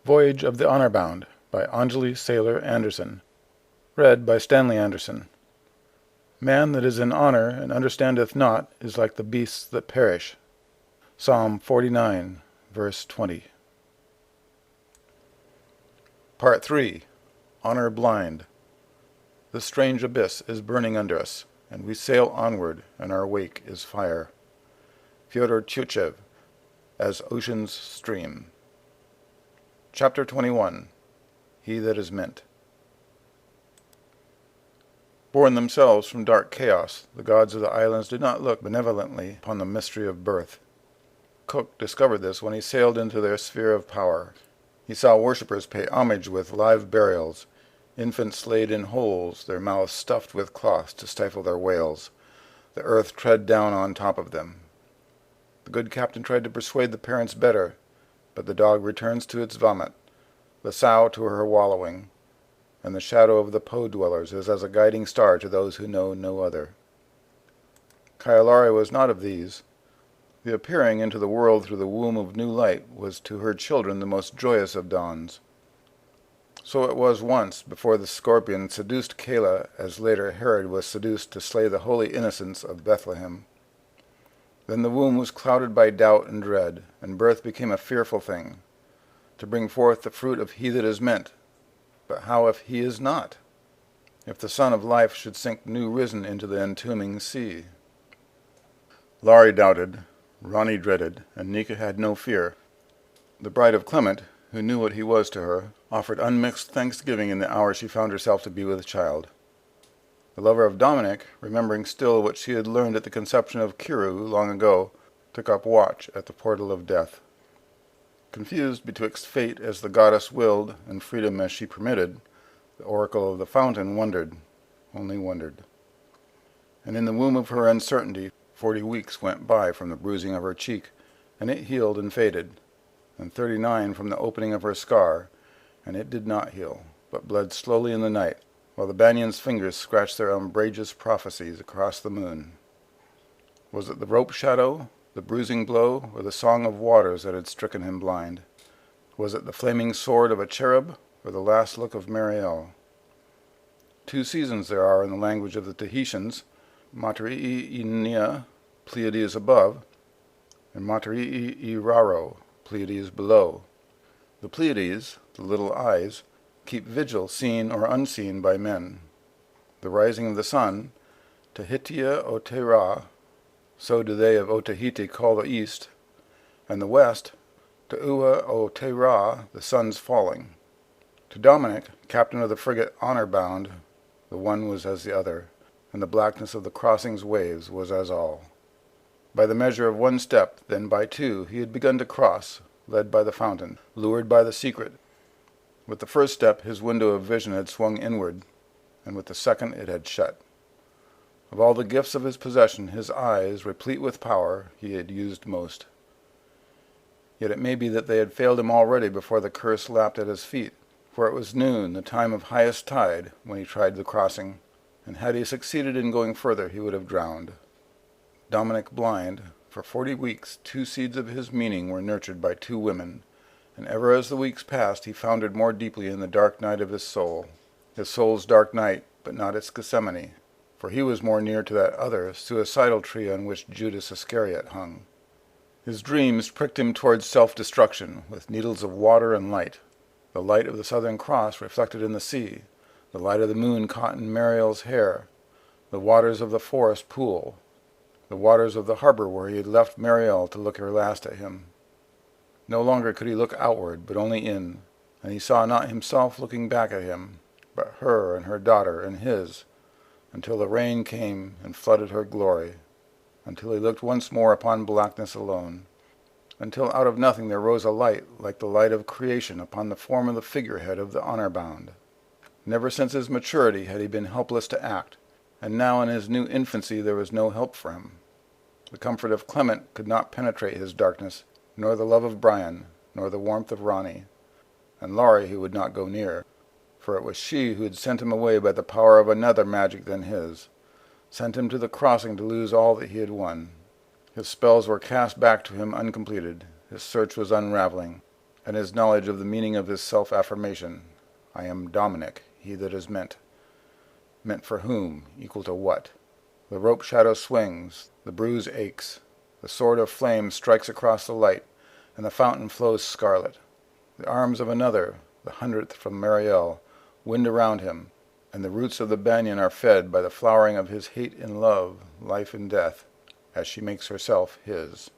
Voyage of the Honor-Bound by Angelee Sailor Anderson. Read by Stanley Anderson. Man that is in honor and understandeth not is like the beasts that perish. Psalm 49, verse 20. Part 3. Honor Blind. The strange abyss is burning under us, and we sail onward, and our wake is fire. Fyodor Tyutchev, As Ocean's Stream. Chapter 21. He that is meant. Born themselves from dark chaos, the gods of the islands did not look benevolently upon the mystery of birth. Cook discovered this when he sailed into their sphere of power. He saw worshippers pay homage with live burials, infants laid in holes, their mouths stuffed with cloths to stifle their wails, the earth tread down on top of them. The good captain tried to persuade the parents better, but the dog returns to its vomit, the sow to her wallowing, and the shadow of the Po-dwellers is as a guiding star to those who know no other. Kailari was not of these. The appearing into the world through the womb of new light was to her children the most joyous of dawns. So it was once, before the scorpion seduced Kala, as later Herod was seduced to slay the holy innocents of Bethlehem. Then the womb was clouded by doubt and dread, and birth became a fearful thing, to bring forth the fruit of he that is meant. But how if he is not? If the Son of Life should sink new risen into the entombing sea? Laurie doubted, Ronnie dreaded, and Nika had no fear. The bride of Clement, who knew what he was to her, offered unmixed thanksgiving in the hour she found herself to be with child. The lover of Dominic, remembering still what she had learned at the conception of Kiru long ago, took up watch at the portal of death. Confused betwixt fate as the goddess willed and freedom as she permitted, the oracle of the fountain wondered, only wondered. And in the womb of her uncertainty 40 weeks went by from the bruising of her cheek, and it healed and faded, and 39 from the opening of her scar, and it did not heal, but bled slowly in the night, while the banyan's fingers scratched their umbrageous prophecies across the moon. Was it the rope shadow, the bruising blow, or the song of waters that had stricken him blind? Was it the flaming sword of a cherub, or the last look of Mariel? 2 seasons there are in the language of the Tahitians, Materii Inia, Pleiades above, and Materii Iraro, Pleiades below. The Pleiades, the little eyes, keep vigil seen or unseen by men. The rising of the sun, Tahitia o Te Ra, so do they of Otaheite call the east, and the west, Teua o Te Ra, the sun's falling. To Dominic, captain of the frigate Honor-Bound, the one was as the other, and the blackness of the crossing's waves was as all. By the measure of 1 step, then by 2, he had begun to cross, led by the fountain, lured by the secret. With the first step his window of vision had swung inward, and with the second it had shut. Of all the gifts of his possession, his eyes, replete with power, he had used most. Yet it may be that they had failed him already before the curse lapped at his feet, for it was noon, the time of highest tide, when he tried the crossing, and had he succeeded in going further he would have drowned. Dominic blind, for 40 weeks 2 seeds of his meaning were nurtured by 2 women, and ever as the weeks passed he foundered more deeply in the dark night of his soul's dark night, but not its Gethsemane, for he was more near to that other, suicidal tree on which Judas Iscariot hung. His dreams pricked him towards self-destruction, with needles of water and light, the light of the Southern Cross reflected in the sea, the light of the moon caught in Mariel's hair, the waters of the forest pool, the waters of the harbor where he had left Mariel to look her last at him. No longer could he look outward, but only in, and he saw not himself looking back at him, but her and her daughter and his, until the rain came and flooded her glory, until he looked once more upon blackness alone, until out of nothing there rose a light like the light of creation upon the form of the figurehead of the honor-bound. Never since his maturity had he been helpless to act, and now in his new infancy there was no help for him. The comfort of Clement could not penetrate his darkness, nor the love of Brian, nor the warmth of Ronnie, and Laurie he would not go near, for it was she who had sent him away by the power of another magic than his, sent him to the crossing to lose all that he had won. His spells were cast back to him uncompleted, his search was unraveling, and his knowledge of the meaning of his self-affirmation. I am Dominic, he that is meant. Meant for whom? Equal to what? The rope shadow swings, the bruise aches, the sword of flame strikes across the light, and the fountain flows scarlet. The arms of another, the 100th from Mariel, wind around him, and the roots of the banyan are fed by the flowering of his hate in love, life in death, as she makes herself his.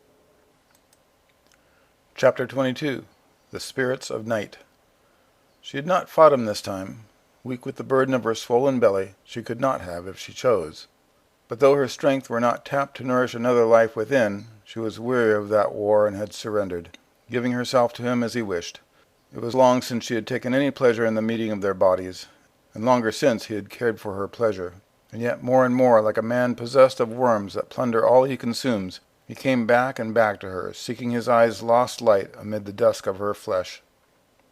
Chapter 22. The Spirits of Night. She had not fought him this time. Weak with the burden of her swollen belly, she could not have if she chose. But though her strength were not tapped to nourish another life within, she was weary of that war and had surrendered, giving herself to him as he wished. It was long since she had taken any pleasure in the meeting of their bodies, and longer since he had cared for her pleasure. And yet more and more, like a man possessed of worms that plunder all he consumes, he came back and back to her, seeking his eyes' lost light amid the dusk of her flesh.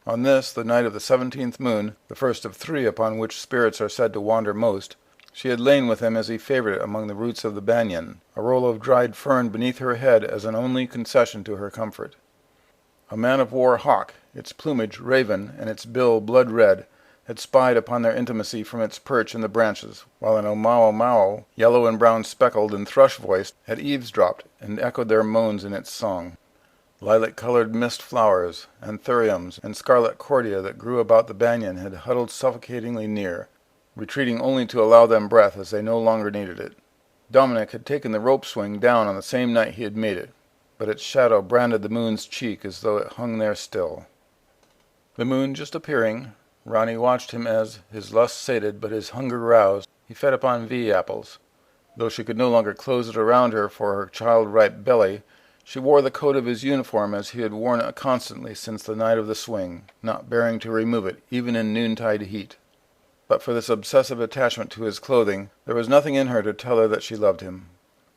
On this, the night of the 17th moon, the first of 3 upon which spirits are said to wander most, she had lain with him as he favored it among the roots of the banyan, a roll of dried fern beneath her head as an only concession to her comfort. A man-of-war hawk, its plumage raven and its bill blood-red, had spied upon their intimacy from its perch in the branches, while an omao-mao, yellow and brown speckled and thrush-voiced, had eavesdropped and echoed their moans in its song. Lilac-colored mist flowers, anthuriums, and scarlet cordia that grew about the banyan had huddled suffocatingly near, retreating only to allow them breath as they no longer needed it. Dominic had taken the rope swing down on the same night he had made it, but its shadow branded the moon's cheek as though it hung there still. The moon just appearing, Ronnie watched him as, his lust sated but his hunger roused, he fed upon V-apples. Though she could no longer close it around her for her child-ripe belly, she wore the coat of his uniform as he had worn it constantly since the night of the swing, not bearing to remove it, even in noontide heat. But for this obsessive attachment to his clothing, there was nothing in her to tell her that she loved him.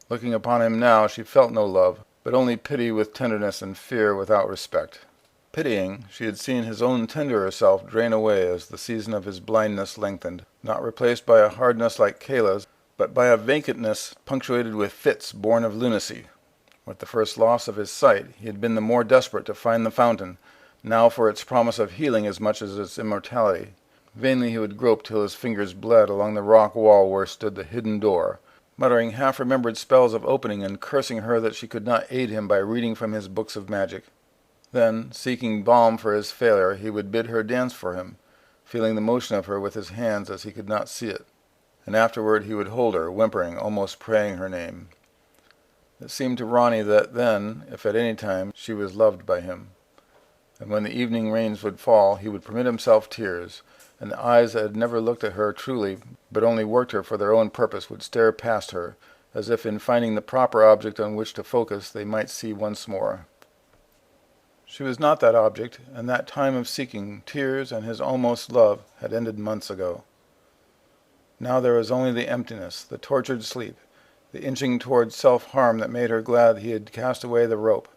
Looking upon him now, she felt no love, but only pity with tenderness and fear without respect. Pitying, she had seen his own tenderer self drain away as the season of his blindness lengthened, not replaced by a hardness like Kayla's, but by a vacantness punctuated with fits born of lunacy. With the first loss of his sight, he had been the more desperate to find the fountain, now for its promise of healing as much as its immortality. Vainly he would grope till his fingers bled along the rock wall where stood the hidden door, muttering half-remembered spells of opening and cursing her that she could not aid him by reading from his books of magic. Then, seeking balm for his failure, he would bid her dance for him, feeling the motion of her with his hands as he could not see it, and afterward he would hold her, whimpering, almost praying her name. It seemed to Ronnie that then, if at any time, she was loved by him. And when the evening rains would fall, he would permit himself tears, and the eyes that had never looked at her truly, but only worked her for their own purpose, would stare past her, as if in finding the proper object on which to focus they might see once more. She was not that object, and that time of seeking, tears, and his almost love had ended months ago. Now there was only the emptiness, the tortured sleep, the inching toward self-harm that made her glad he had cast away the rope.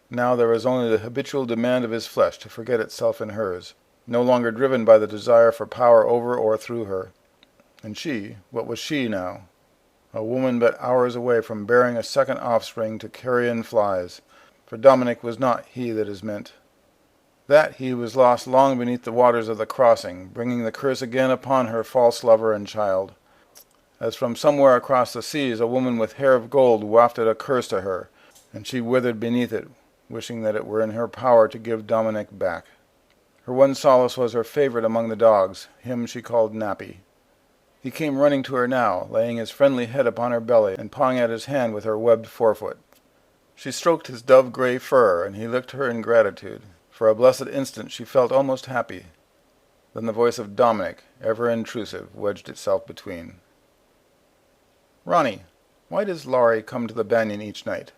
Now there was only the habitual demand of his flesh to forget itself in hers, no longer driven by the desire for power over or through her. And she, what was she now? A woman but hours away from bearing a second offspring to carrion flies. For Dominic was not he that is meant. That he was lost long beneath the waters of the crossing, bringing the curse again upon her false lover and child. As from somewhere across the seas a woman with hair of gold wafted a curse to her, and she withered beneath it, wishing that it were in her power to give Dominic back. Her one solace was her favorite among the dogs, him she called Nappy. He came running to her now, laying his friendly head upon her belly and pawing at his hand with her webbed forefoot. She stroked his dove-gray fur, and he licked her in gratitude. For a blessed instant she felt almost happy. Then the voice of Dominic, ever intrusive, wedged itself between. "Ronnie, why does Laurie come to the banyan each night?"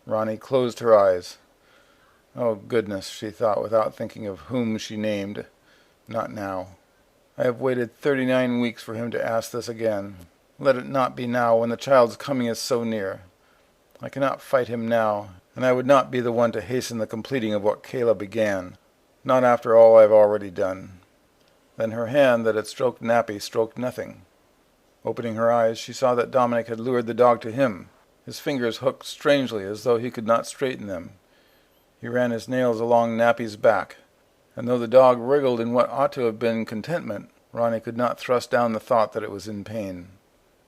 Ronnie closed her eyes. Oh, goodness, she thought, without thinking of whom she named. Not now. I have waited 39 weeks for him to ask this again. Let it not be now, when the child's coming is so near. I cannot fight him now, and I would not be the one to hasten the completing of what Kayla began. Not after all I have already done. Then her hand that had stroked Nappy stroked nothing. Opening her eyes, she saw that Dominic had lured the dog to him, his fingers hooked strangely as though he could not straighten them. He ran his nails along Nappy's back, and though the dog wriggled in what ought to have been contentment, Ronnie could not thrust down the thought that it was in pain.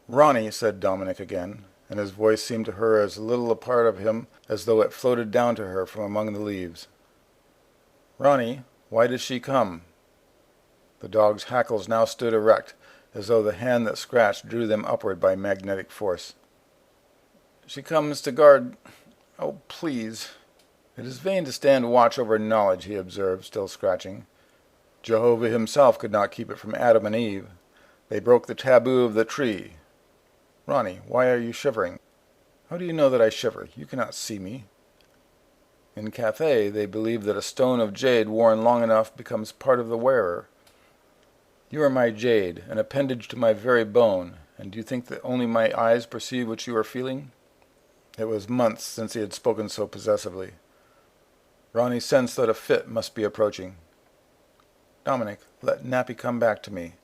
"Ronnie," said Dominic again, and his voice seemed to her as little a part of him as though it floated down to her from among the leaves. "Ronnie, why does she come?" The dog's hackles now stood erect, as though the hand that scratched drew them upward by magnetic force. "She comes to guard... Oh, please." "It is vain to stand watch over knowledge," he observed, still scratching. "Jehovah himself could not keep it from Adam and Eve. They broke the taboo of the tree. Ronnie, why are you shivering?" "How do you know that I shiver? You cannot see me." "In Cathay they believe that a stone of jade worn long enough becomes part of the wearer. You are my jade, an appendage to my very bone, and do you think that only my eyes perceive what you are feeling?" It was months since he had spoken so possessively. Ronnie sensed that a fit must be approaching. "Dominic, let Nappy come back to me,"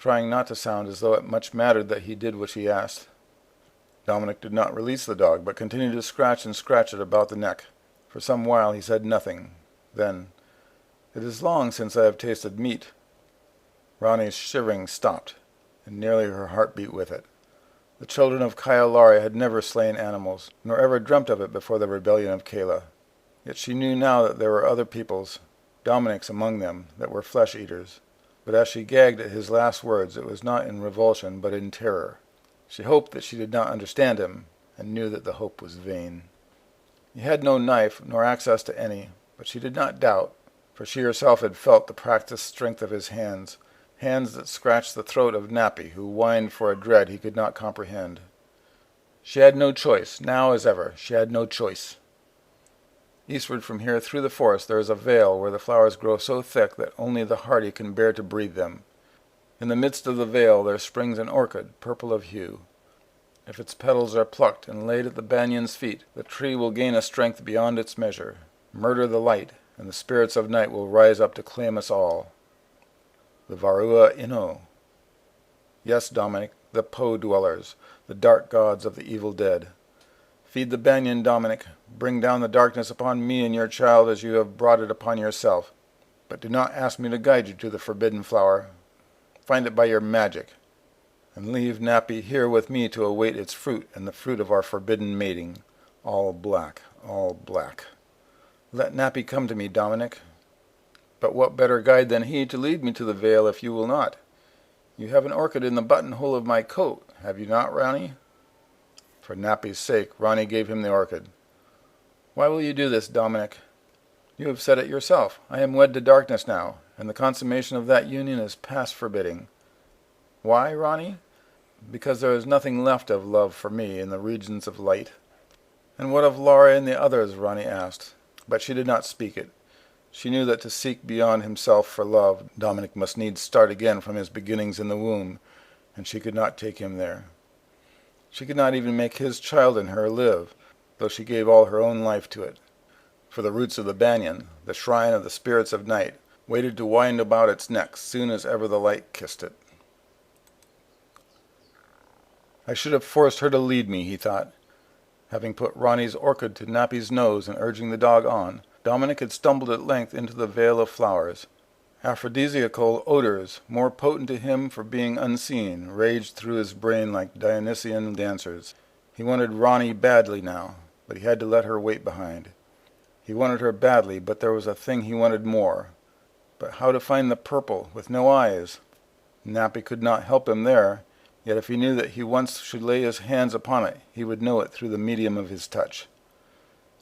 trying not to sound as though it much mattered that he did what she asked. Dominic did not release the dog, but continued to scratch and scratch it about the neck. For some while he said nothing. Then, "It is long since I have tasted meat." Ronnie's shivering stopped, and nearly her heart beat with it. The children of Kaialari had never slain animals, nor ever dreamt of it before the rebellion of Kayla. Yet she knew now that there were other peoples, Dominic's among them, that were flesh-eaters. But as she gagged at his last words, it was not in revulsion, but in terror. She hoped that she did not understand him, and knew that the hope was vain. He had no knife, nor access to any, but she did not doubt, for she herself had felt the practiced strength of his hands, hands that scratched the throat of Nappy, who whined for a dread he could not comprehend. She had no choice. Now as ever, she had no choice. Eastward from here through the forest there is a vale where the flowers grow so thick that only the hardy can bear to breathe them. In the midst of the vale there springs an orchid, purple of hue. If its petals are plucked and laid at the banyan's feet, the tree will gain a strength beyond its measure, murder the light, and the spirits of night will rise up to claim us all. The Varua Ino. Yes, Dominic, the Po-dwellers, the dark gods of the evil dead. Feed the banyan, Dominic. Bring down the darkness upon me and your child as you have brought it upon yourself. But do not ask me to guide you to the forbidden flower. Find it by your magic, and leave Nappy here with me to await its fruit and the fruit of our forbidden mating. All black, all black. Let Nappy come to me, Dominic. But what better guide than he to lead me to the vale if you will not? You have an orchid in the buttonhole of my coat, have you not, Ronnie? For Nappy's sake, Ronnie gave him the orchid. Why will you do this, Dominic? You have said it yourself. I am wed to darkness now, and the consummation of that union is past forbidding. Why, Ronnie? Because there is nothing left of love for me in the regions of light. And what of Laura and the others? Ronnie asked, but she did not speak it. She knew that to seek beyond himself for love, Dominic must needs start again from his beginnings in the womb, and she could not take him there. She could not even make his child in her live, though she gave all her own life to it. For the roots of the banyan, the shrine of the spirits of night, waited to wind about its neck soon as ever the light kissed it. I should have forced her to lead me, he thought. Having put Ronnie's orchid to Nappy's nose and urging the dog on, Dominic had stumbled at length into the vale of flowers. Aphrodisiacal odors, more potent to him for being unseen, raged through his brain like Dionysian dancers. He wanted Ronnie badly now, but he had to let her wait behind. He wanted her badly, but there was a thing he wanted more. But how to find the purple, with no eyes? Nappy could not help him there, yet if he knew that he once should lay his hands upon it, he would know it through the medium of his touch.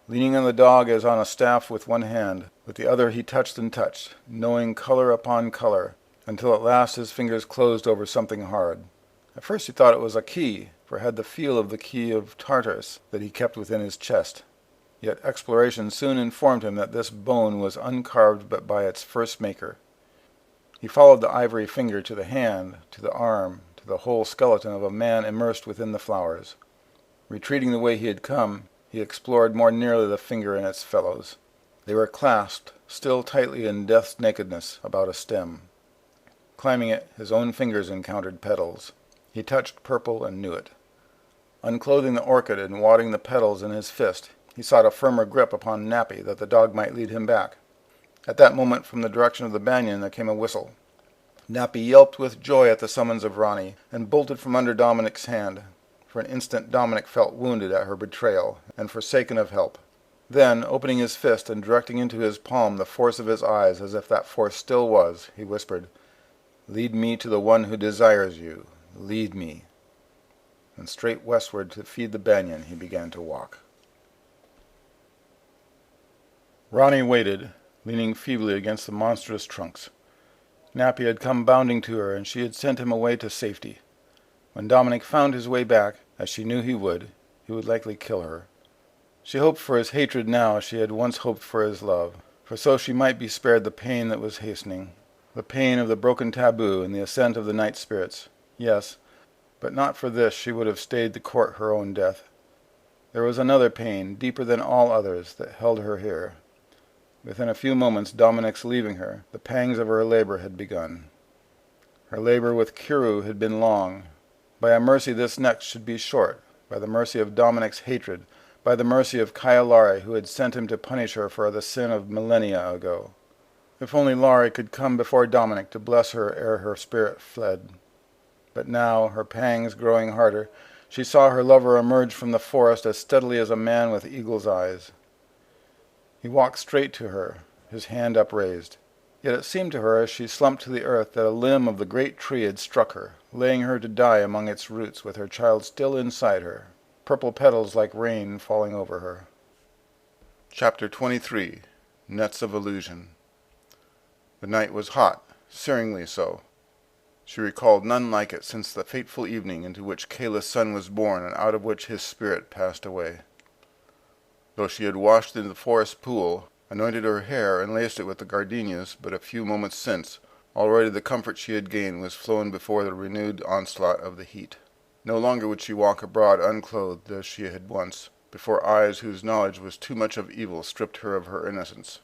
Leaning on the dog as on a staff with one hand, with the other he touched and touched, knowing color upon color, until at last his fingers closed over something hard. At first he thought it was a key, for it had the feel of the key of Tartarus that he kept within his chest. Yet exploration soon informed him that this bone was uncarved but by its first maker. He followed the ivory finger to the hand, to the arm, to the whole skeleton of a man immersed within the flowers. Retreating the way he had come, he explored more nearly the finger and its fellows. They were clasped, still tightly in death's nakedness, about a stem. Climbing it, his own fingers encountered petals. He touched purple and knew it. Unclothing the orchid and wadding the petals in his fist, He sought a firmer grip upon Nappy, that the dog might lead him back. At that moment, from the direction of the banyan, there came a whistle. Nappy yelped with joy at the summons of Ronnie, and bolted from under Dominic's hand. For an instant Dominic felt wounded at her betrayal, and forsaken of help. Then, opening his fist and directing into his palm the force of his eyes, as if that force still was, he whispered, "Lead me to the one who desires you. Lead me." And straight westward to feed the banyan he began to walk. Ronnie waited, leaning feebly against the monstrous trunks. Nappy had come bounding to her, and she had sent him away to safety. When Dominic found his way back, as she knew he would likely kill her. She hoped for his hatred now as she had once hoped for his love, for so she might be spared the pain that was hastening, the pain of the broken taboo and the ascent of the night spirits. Yes, but not for this she would have stayed to court her own death. There was another pain, deeper than all others, that held her here. Within a few moments Dominic's leaving her, the pangs of her labor had begun. Her labor with Kiru had been long. By a mercy this next should be short, by the mercy of Dominic's hatred, by the mercy of Kayalari, who had sent him to punish her for the sin of millennia ago. If only Laurie could come before Dominic to bless her ere her spirit fled. But now, her pangs growing harder, she saw her lover emerge from the forest as steadily as a man with eagle's eyes. He walked straight to her, his hand upraised. Yet it seemed to her as she slumped to the earth that a limb of the great tree had struck her, laying her to die among its roots with her child still inside her, purple petals like rain falling over her. Chapter 23. Nets of Illusion. The night was hot, searingly so. She recalled none like it since the fateful evening into which Kayla's son was born and out of which his spirit passed away. Though she had washed in the forest pool, anointed her hair, and laced it with the gardenias but a few moments since, already the comfort she had gained was flown before the renewed onslaught of the heat. No longer would she walk abroad unclothed as she had once, before eyes whose knowledge was too much of evil stripped her of her innocence.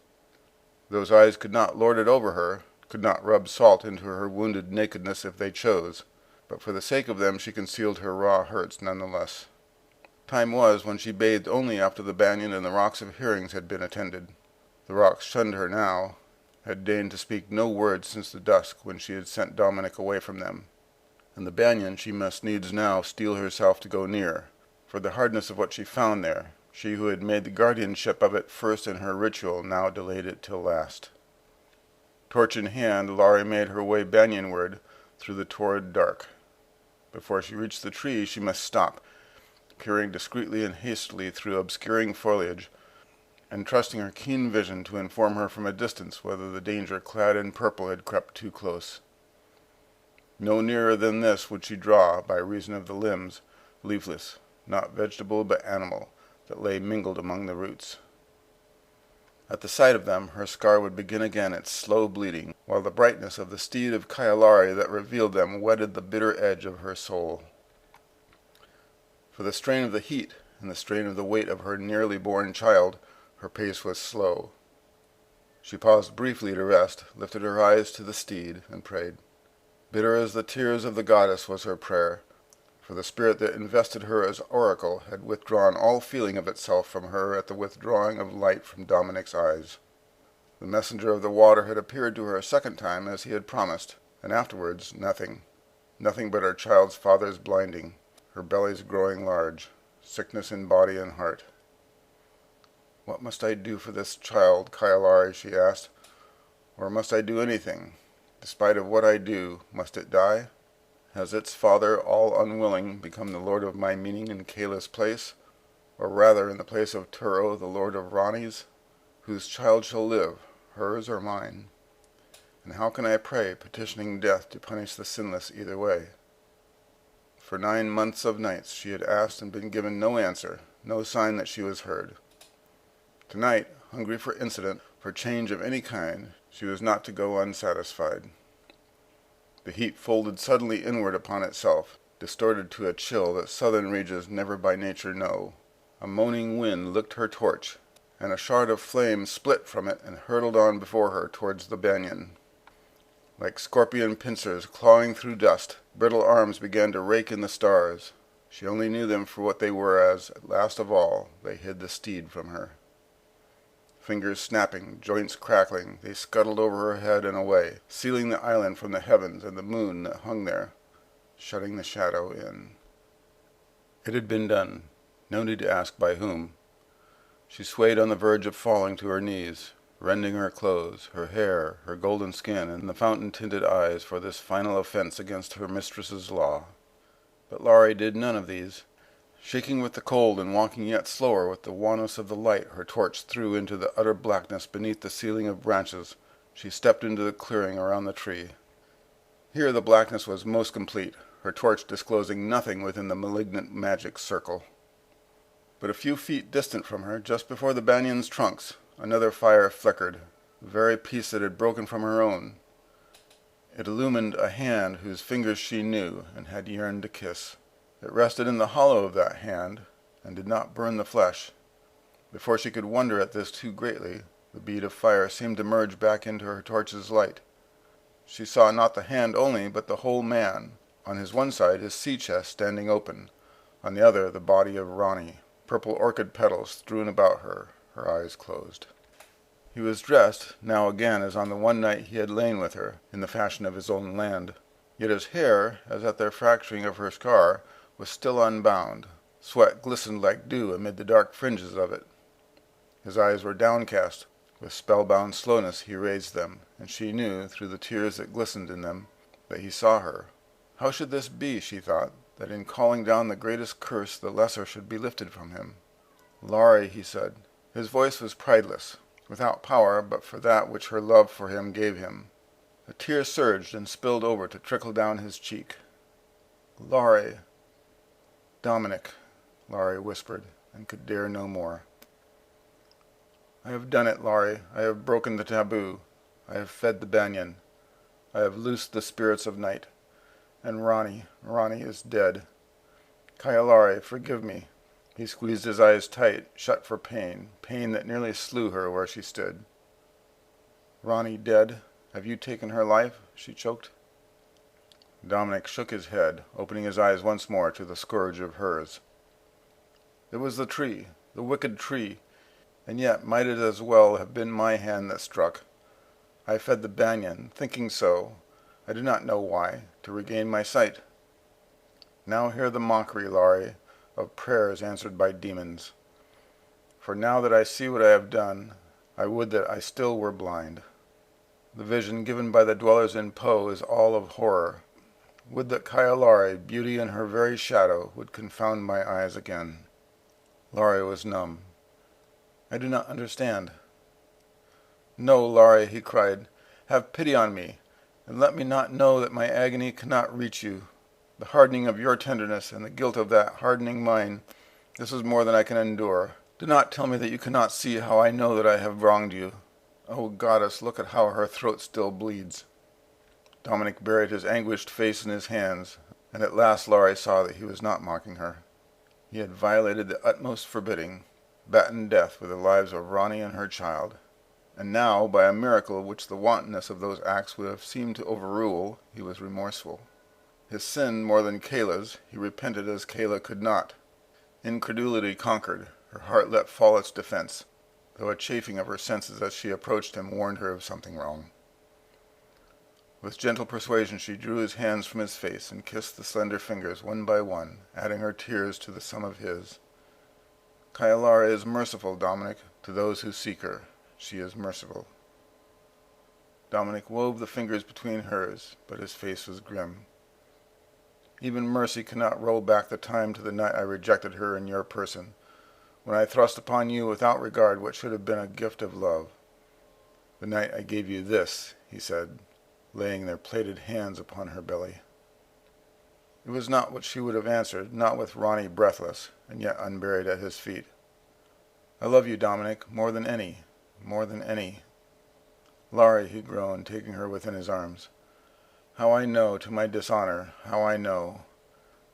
Those eyes could not lord it over her, could not rub salt into her wounded nakedness if they chose, but for the sake of them she concealed her raw hurts none the less. Time was when she bathed only after the banyan and the rocks of hearings had been attended. The rocks shunned her now, had deigned to speak no word since the dusk when she had sent Dominic away from them. And the banyan she must needs now steel herself to go near, for the hardness of what she found there, she who had made the guardianship of it first in her ritual now delayed it till last. Torch in hand, Laurie made her way banyanward through the torrid dark. Before she reached the tree she must stop, peering discreetly and hastily through obscuring foliage, and trusting her keen vision to inform her from a distance whether the danger clad in purple had crept too close. No nearer than this would she draw, by reason of the limbs, leafless, not vegetable but animal, that lay mingled among the roots. At the sight of them her scar would begin again its slow bleeding, while the brightness of the steed of Kayalari that revealed them whetted the bitter edge of her soul. For the strain of the heat, and the strain of the weight of her nearly born child, her pace was slow. She paused briefly to rest, lifted her eyes to the steed, and prayed. Bitter as the tears of the goddess was her prayer, for the spirit that invested her as oracle had withdrawn all feeling of itself from her at the withdrawing of light from Dominic's eyes. The messenger of the water had appeared to her a second time as he had promised, and afterwards nothing but her child's father's blinding, her belly's growing large, sickness in body and heart. "What must I do for this child, Kayalari?" she asked. "Or must I do anything? Despite of what I do, must it die? Has its father, all unwilling, become the lord of my meaning in Kayla's place? Or rather in the place of Turo, the lord of Ronnie's? Whose child shall live, hers or mine? And how can I pray, petitioning death to punish the sinless either way?" For 9 months of nights she had asked and been given no answer, no sign that she was heard. Tonight, hungry for incident, for change of any kind, she was not to go unsatisfied. The heat folded suddenly inward upon itself, distorted to a chill that southern regions never by nature know. A moaning wind licked her torch, and a shard of flame split from it and hurtled on before her towards the banyan. Like scorpion pincers clawing through dust, brittle arms began to rake in the stars. She only knew them for what they were as, at last of all, they hid the steed from her. Fingers snapping, joints crackling, they scuttled over her head and away, sealing the island from the heavens and the moon that hung there, shutting the shadow in. It had been done. No need to ask by whom. She swayed on the verge of falling to her knees, rending her clothes, her hair, her golden skin, and the fountain-tinted eyes for this final offense against her mistress's law. But Laurie did none of these. Shaking with the cold and walking yet slower with the wanness of the light her torch threw into the utter blackness beneath the ceiling of branches, she stepped into the clearing around the tree. Here the blackness was most complete, her torch disclosing nothing within the malignant magic circle. But a few feet distant from her, just before the banyan's trunks, another fire flickered, the very piece that had broken from her own. It illumined a hand whose fingers she knew and had yearned to kiss. It rested in the hollow of that hand, and did not burn the flesh. Before she could wonder at this too greatly, the bead of fire seemed to merge back into her torch's light. She saw not the hand only, but the whole man, on his one side his sea-chest standing open, on the other the body of Ronnie, purple orchid petals strewn about her, her eyes closed. He was dressed, now again as on the one night he had lain with her, in the fashion of his own land. Yet his hair, as at the fracturing of her scar, was still unbound. Sweat glistened like dew amid the dark fringes of it. His eyes were downcast. With spellbound slowness he raised them, and she knew, through the tears that glistened in them, that he saw her. How should this be, she thought, that in calling down the greatest curse the lesser should be lifted from him? Laurie, he said. His voice was prideless, without power but for that which her love for him gave him. A tear surged and spilled over to trickle down his cheek. Laurie. Dominic, Laurie whispered, and could dare no more. I have done it, Laurie. I have broken the taboo. I have fed the banyan. I have loosed the spirits of night. And Ronnie is dead. Kayalari, forgive me. He squeezed his eyes tight, shut for pain that nearly slew her where she stood. Ronnie dead? Have you taken her life? She choked. Dominic shook his head, opening his eyes once more to the scourge of hers. It was the tree, the wicked tree, and yet might it as well have been my hand that struck. I fed the banyan, thinking so, I do not know why, to regain my sight. Now hear the mockery, Laurie, of prayers answered by demons. For now that I see what I have done, I would that I still were blind. The vision given by the dwellers in Po is all of horror. Would that Kayalari, beauty in her very shadow, would confound my eyes again. Laurie was numb. I do not understand. No, Laurie, he cried, have pity on me, and let me not know that my agony cannot reach you. The hardening of your tenderness and the guilt of that hardening mine, this is more than I can endure. Do not tell me that you cannot see how I know that I have wronged you. O goddess, look at how her throat still bleeds. Dominic buried his anguished face in his hands, and at last Laurie saw that he was not mocking her. He had violated the utmost forbidding, battened death with the lives of Ronnie and her child, and now, by a miracle which the wantonness of those acts would have seemed to overrule, he was remorseful. His sin more than Kayla's, he repented as Kayla could not. Incredulity conquered, her heart let fall its defense, though a chafing of her senses as she approached him warned her of something wrong. With gentle persuasion she drew his hands from his face and kissed the slender fingers one by one, adding her tears to the sum of his. Kayalari is merciful, Dominic, to those who seek her. She is merciful. Dominic wove the fingers between hers, but his face was grim. Even mercy cannot roll back the time to the night I rejected her in your person, when I thrust upon you without regard what should have been a gift of love. The night I gave you this, he said, laying their plated hands upon her belly. It was not what she would have answered, not with Ronnie breathless, and yet unburied at his feet. I love you, Dominic, more than any, more than any. Laurie, he groaned, taking her within his arms. How I know, to my dishonor, how I know.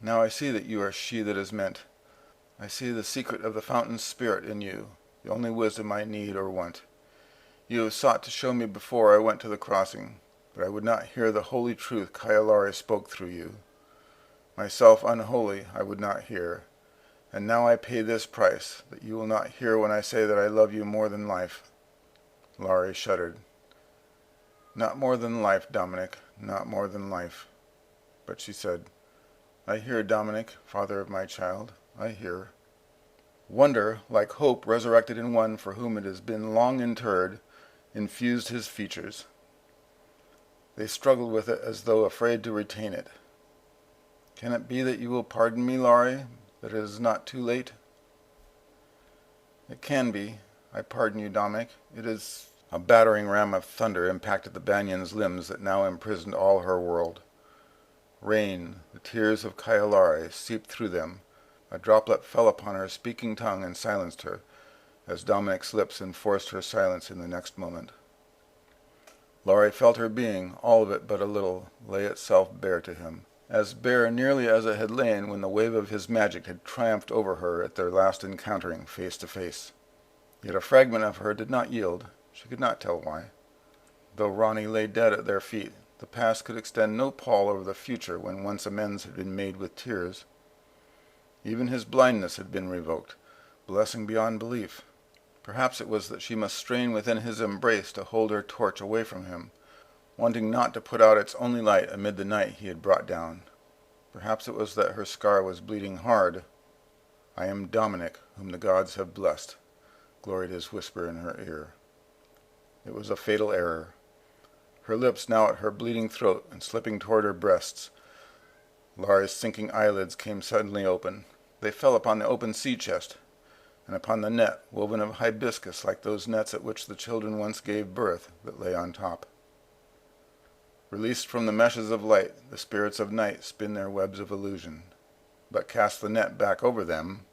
Now I see that you are she that is meant. I see the secret of the fountain's spirit in you, the only wisdom I need or want. You have sought to show me before I went to the crossing, but I would not hear the holy truth Kayalari spoke through you. Myself unholy I would not hear, and now I pay this price, that you will not hear when I say that I love you more than life." Laurie shuddered. "Not more than life, Dominic, not more than life." But she said, "I hear, Dominic, father of my child, I hear." Wonder, like hope resurrected in one for whom it has been long interred, infused his features. They struggled with it as though afraid to retain it. "Can it be that you will pardon me, Laurie, that it is not too late?" "It can be. I pardon you, Dominic. It is—" A battering ram of thunder impacted the banyan's limbs that now imprisoned all her world. Rain, the tears of Kailare, seeped through them. A droplet fell upon her speaking tongue and silenced her, as Dominic's lips enforced her silence in the next moment. Laurie felt her being, all of it but a little, lay itself bare to him, as bare nearly as it had lain when the wave of his magic had triumphed over her at their last encountering face to face. Yet a fragment of her did not yield. She could not tell why. Though Ronnie lay dead at their feet, the past could extend no pall over the future when once amends had been made with tears. Even his blindness had been revoked, blessing beyond belief. Perhaps it was that she must strain within his embrace to hold her torch away from him, wanting not to put out its only light amid the night he had brought down. Perhaps it was that her scar was bleeding hard. "I am Dominic, whom the gods have blessed," gloried his whisper in her ear. It was a fatal error. Her lips now at her bleeding throat and slipping toward her breasts. Laurie's sinking eyelids came suddenly open. They fell upon the open sea chest, and upon the net, woven of hibiscus like those nets at which the children once gave birth, that lay on top. Released from the meshes of light, the spirits of night spin their webs of illusion, but cast the net back over them.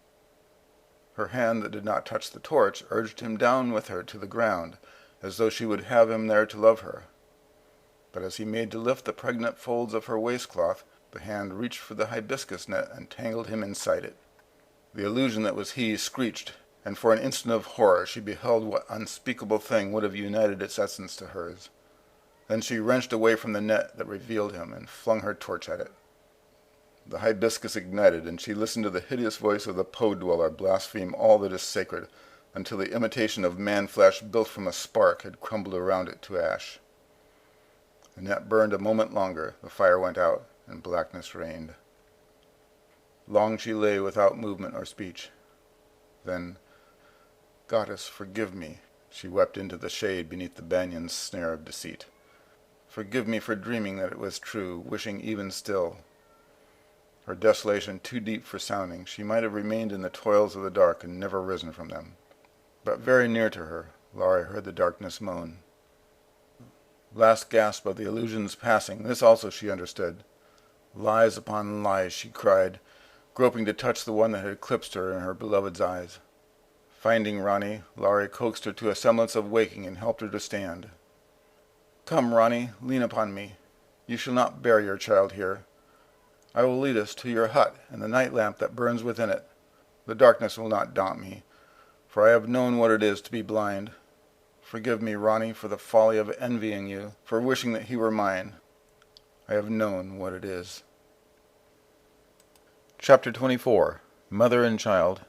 Her hand that did not touch the torch urged him down with her to the ground, as though she would have him there to love her. But as he made to lift the pregnant folds of her waistcloth, the hand reached for the hibiscus net and tangled him inside it. The illusion that was he screeched, and for an instant of horror she beheld what unspeakable thing would have united its essence to hers. Then she wrenched away from the net that revealed him and flung her torch at it. The hibiscus ignited, and she listened to the hideous voice of the Po-dweller blaspheme all that is sacred, until the imitation of man-flesh built from a spark had crumbled around it to ash. The net burned a moment longer, the fire went out, and blackness reigned. Long she lay without movement or speech. Then, "Goddess, forgive me," she wept into the shade beneath the banyan's snare of deceit. "Forgive me for dreaming that it was true, wishing even still." Her desolation too deep for sounding, she might have remained in the toils of the dark and never risen from them. But very near to her, Laurie heard the darkness moan. Last gasp of the illusion's passing, this also she understood. Lies upon lies, she cried, groping to touch the one that had eclipsed her in her beloved's eyes. Finding Ronnie, Laurie coaxed her to a semblance of waking and helped her to stand. "Come, Ronnie, lean upon me. You shall not bear your child here. I will lead us to your hut and the night lamp that burns within it. The darkness will not daunt me, for I have known what it is to be blind. Forgive me, Ronnie, for the folly of envying you, for wishing that he were mine. I have known what it is." Chapter 24. Mother and Child.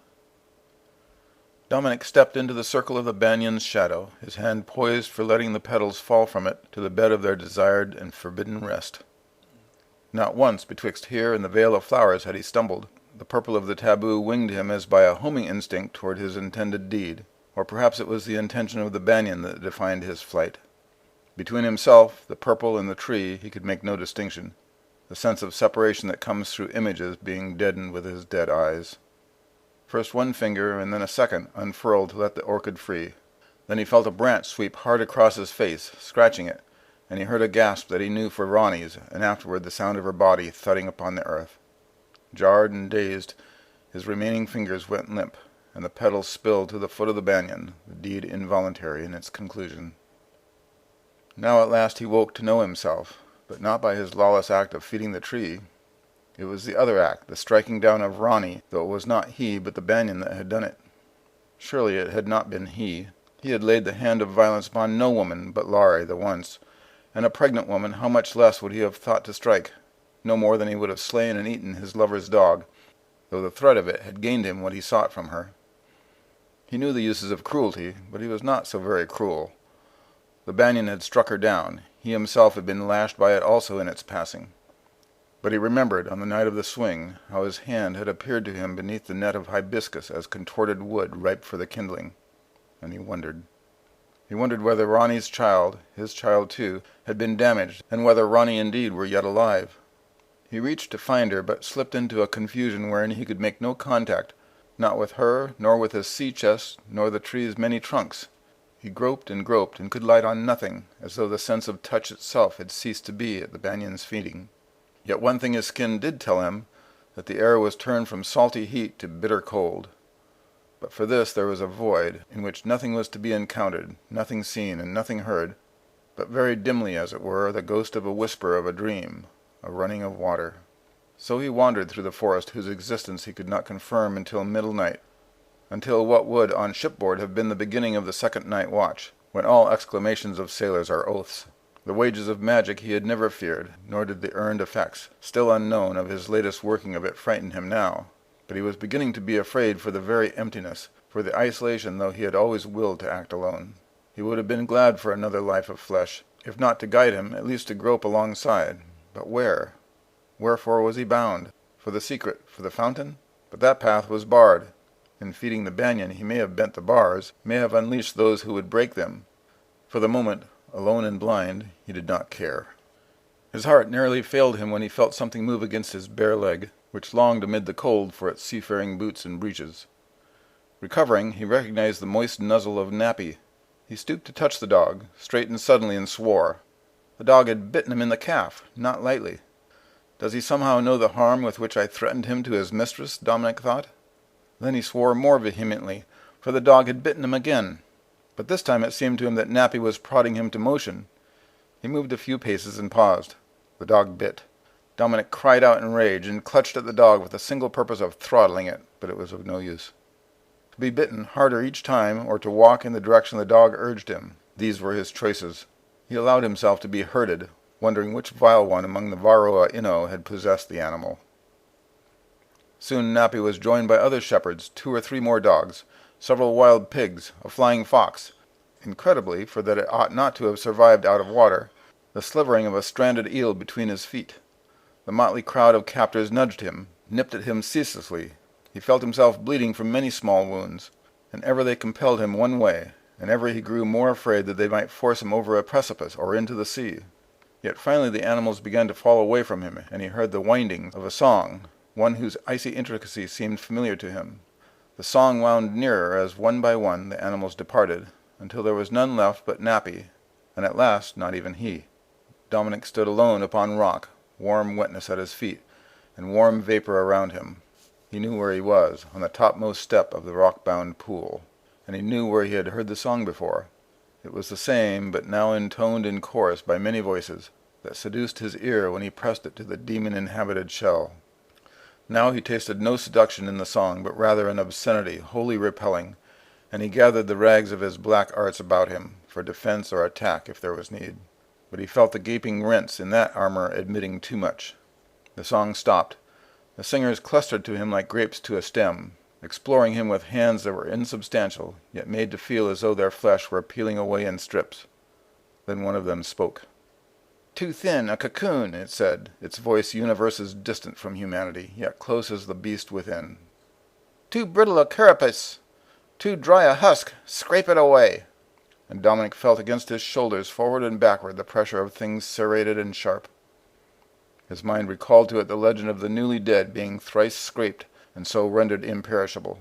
Dominic stepped into the circle of the banyan's shadow, his hand poised for letting the petals fall from it to the bed of their desired and forbidden rest. Not once betwixt here and the veil of flowers had he stumbled. The purple of the taboo winged him as by a homing instinct toward his intended deed, or perhaps it was the intention of the banyan that defined his flight. Between himself, the purple, and the tree he could make no distinction, the sense of separation that comes through images being deadened with his dead eyes. First one finger and then a second unfurled to let the orchid free. Then he felt a branch sweep hard across his face, scratching it, and he heard a gasp that he knew for Ronnie's, and afterward the sound of her body thudding upon the earth. Jarred and dazed, his remaining fingers went limp, and the petals spilled to the foot of the banyan, the deed involuntary in its conclusion. Now at last he woke to know himself, but not by his lawless act of feeding the tree. It was the other act, the striking down of Ronnie, though it was not he but the banyan that had done it. Surely it had not been he. He had laid the hand of violence upon no woman but Laurie the once, and a pregnant woman how much less would he have thought to strike? no more than he would have slain and eaten his lover's dog, though the threat of it had gained him what he sought from her. He knew the uses of cruelty, but he was not so very cruel. The banyan had struck her down. He himself had been lashed by it also in its passing. But he remembered, on the night of the swing, how his hand had appeared to him beneath the net of hibiscus as contorted wood ripe for the kindling, and he wondered. He wondered whether Ronnie's child, his child too, had been damaged, and whether Ronnie indeed were yet alive. He reached to find her, but slipped into a confusion wherein he could make no contact, not with her, nor with his sea chest, nor the tree's many trunks. He groped and could light on nothing, as though the sense of touch itself had ceased to be at the banyan's feeding. Yet one thing his skin did tell him, that the air was turned from salty heat to bitter cold. But for this there was a void, in which nothing was to be encountered, nothing seen, and nothing heard, but very dimly, as it were, the ghost of a whisper of a dream, a running of water. So he wandered through the forest whose existence he could not confirm until middle night, until what would on shipboard have been the beginning of the second night watch, when all exclamations of sailors are oaths. The wages of magic he had never feared, nor did the earned effects, still unknown, of his latest working of it frighten him now. But he was beginning to be afraid for the very emptiness, for the isolation, though he had always willed to act alone. He would have been glad for another life of flesh, if not to guide him, at least to grope alongside. But where? Wherefore was he bound? For the secret, for the fountain? But that path was barred. In feeding the banyan he may have bent the bars, may have unleashed those who would break them. For the moment, alone and blind, he did not care. His heart nearly failed him when he felt something move against his bare leg, which longed amid the cold for its seafaring boots and breeches. Recovering, he recognized the moist nuzzle of Nappy. He stooped to touch the dog, straightened suddenly, and swore. The dog had bitten him in the calf, not lightly. Does he somehow know the harm with which I threatened him to his mistress? Dominic thought. Then he swore more vehemently, for the dog had bitten him again. But this time it seemed to him that Nappy was prodding him to motion. He moved a few paces and paused. The dog bit. Dominic cried out in rage, and clutched at the dog with the single purpose of throttling it, but it was of no use. To be bitten harder each time, or to walk in the direction the dog urged him, these were his choices. He allowed himself to be herded, wondering which vile one among the Varroa Inno had possessed the animal. Soon Nappy was joined by other shepherds, 2 or 3 more dogs, several wild pigs, a flying fox, incredibly, for that it ought not to have survived out of water, the slivering of a stranded eel between his feet. The motley crowd of captors nudged him, nipped at him ceaselessly. He felt himself bleeding from many small wounds, and ever they compelled him one way, and ever he grew more afraid that they might force him over a precipice or into the sea. Yet finally the animals began to fall away from him, and he heard the windings of a song, one whose icy intricacy seemed familiar to him. The song wound nearer as one by one the animals departed, until there was none left but Nappy, and at last not even he. Dominic stood alone upon rock, warm wetness at his feet, and warm vapor around him. He knew where he was, on the topmost step of the rock-bound pool, and he knew where he had heard the song before. It was the same, but now intoned in chorus by many voices, that seduced his ear when he pressed it to the demon-inhabited shell. Now he tasted no seduction in the song, but rather an obscenity wholly repelling, and he gathered the rags of his black arts about him, for defense or attack if there was need. But he felt the gaping rents in that armor admitting too much. The song stopped. The singers clustered to him like grapes to a stem, exploring him with hands that were insubstantial, yet made to feel as though their flesh were peeling away in strips. Then one of them spoke. "Too thin a cocoon," it said, its voice universes distant from humanity, yet close as the beast within. "Too brittle a carapace, too dry a husk, scrape it away." And Dominic felt against his shoulders forward and backward the pressure of things serrated and sharp. His mind recalled to it the legend of the newly dead being thrice scraped, and so rendered imperishable.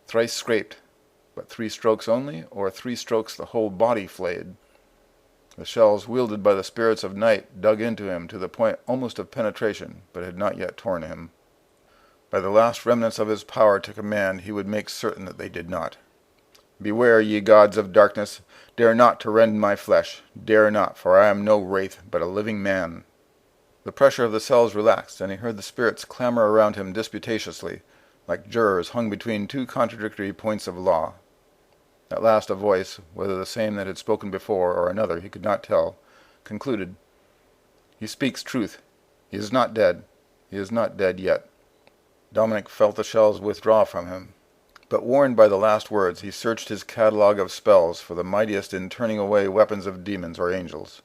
Thrice scraped, but 3 strokes only, or 3 strokes the whole body flayed. The shells wielded by the spirits of night dug into him to the point almost of penetration, but had not yet torn him. By the last remnants of his power to command he would make certain that they did not. "Beware, ye gods of darkness, dare not to rend my flesh, dare not, for I am no wraith, but a living man." The pressure of the cells relaxed, and he heard the spirits clamor around him disputatiously, like jurors hung between 2 contradictory points of law. At last a voice, whether the same that had spoken before or another he could not tell, concluded, "He speaks truth. He is not dead. He is not dead yet." Dominic felt the shells withdraw from him. But warned by the last words, he searched his catalogue of spells for the mightiest in turning away weapons of demons or angels.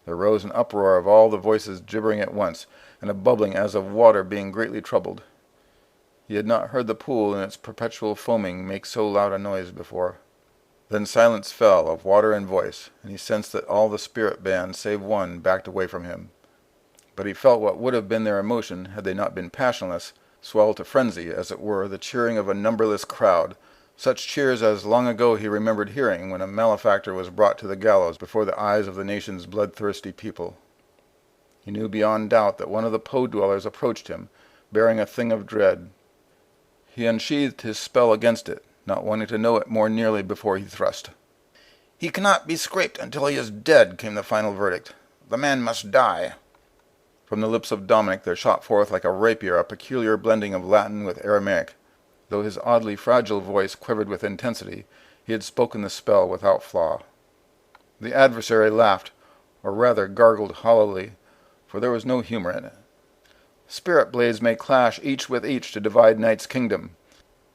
There rose an uproar of all the voices gibbering at once, and a bubbling as of water being greatly troubled. He had not heard the pool in its perpetual foaming make so loud a noise before. Then silence fell of water and voice, and he sensed that all the spirit band save one backed away from him. But he felt what would have been their emotion, had they not been passionless, swell to frenzy, as it were, the cheering of a numberless crowd, such cheers as long ago he remembered hearing when a malefactor was brought to the gallows before the eyes of the nation's bloodthirsty people. He knew beyond doubt that one of the Po-dwellers approached him, bearing a thing of dread. He unsheathed his spell against it, not wanting to know it more nearly before he thrust. "He cannot be scraped until he is dead," came the final verdict. "The man must die." From the lips of Dominic there shot forth like a rapier a peculiar blending of Latin with Aramaic. Though his oddly fragile voice quivered with intensity, he had spoken the spell without flaw. The adversary laughed, or rather gargled hollowly, for there was no humor in it. "Spirit blades may clash each with each to divide night's kingdom,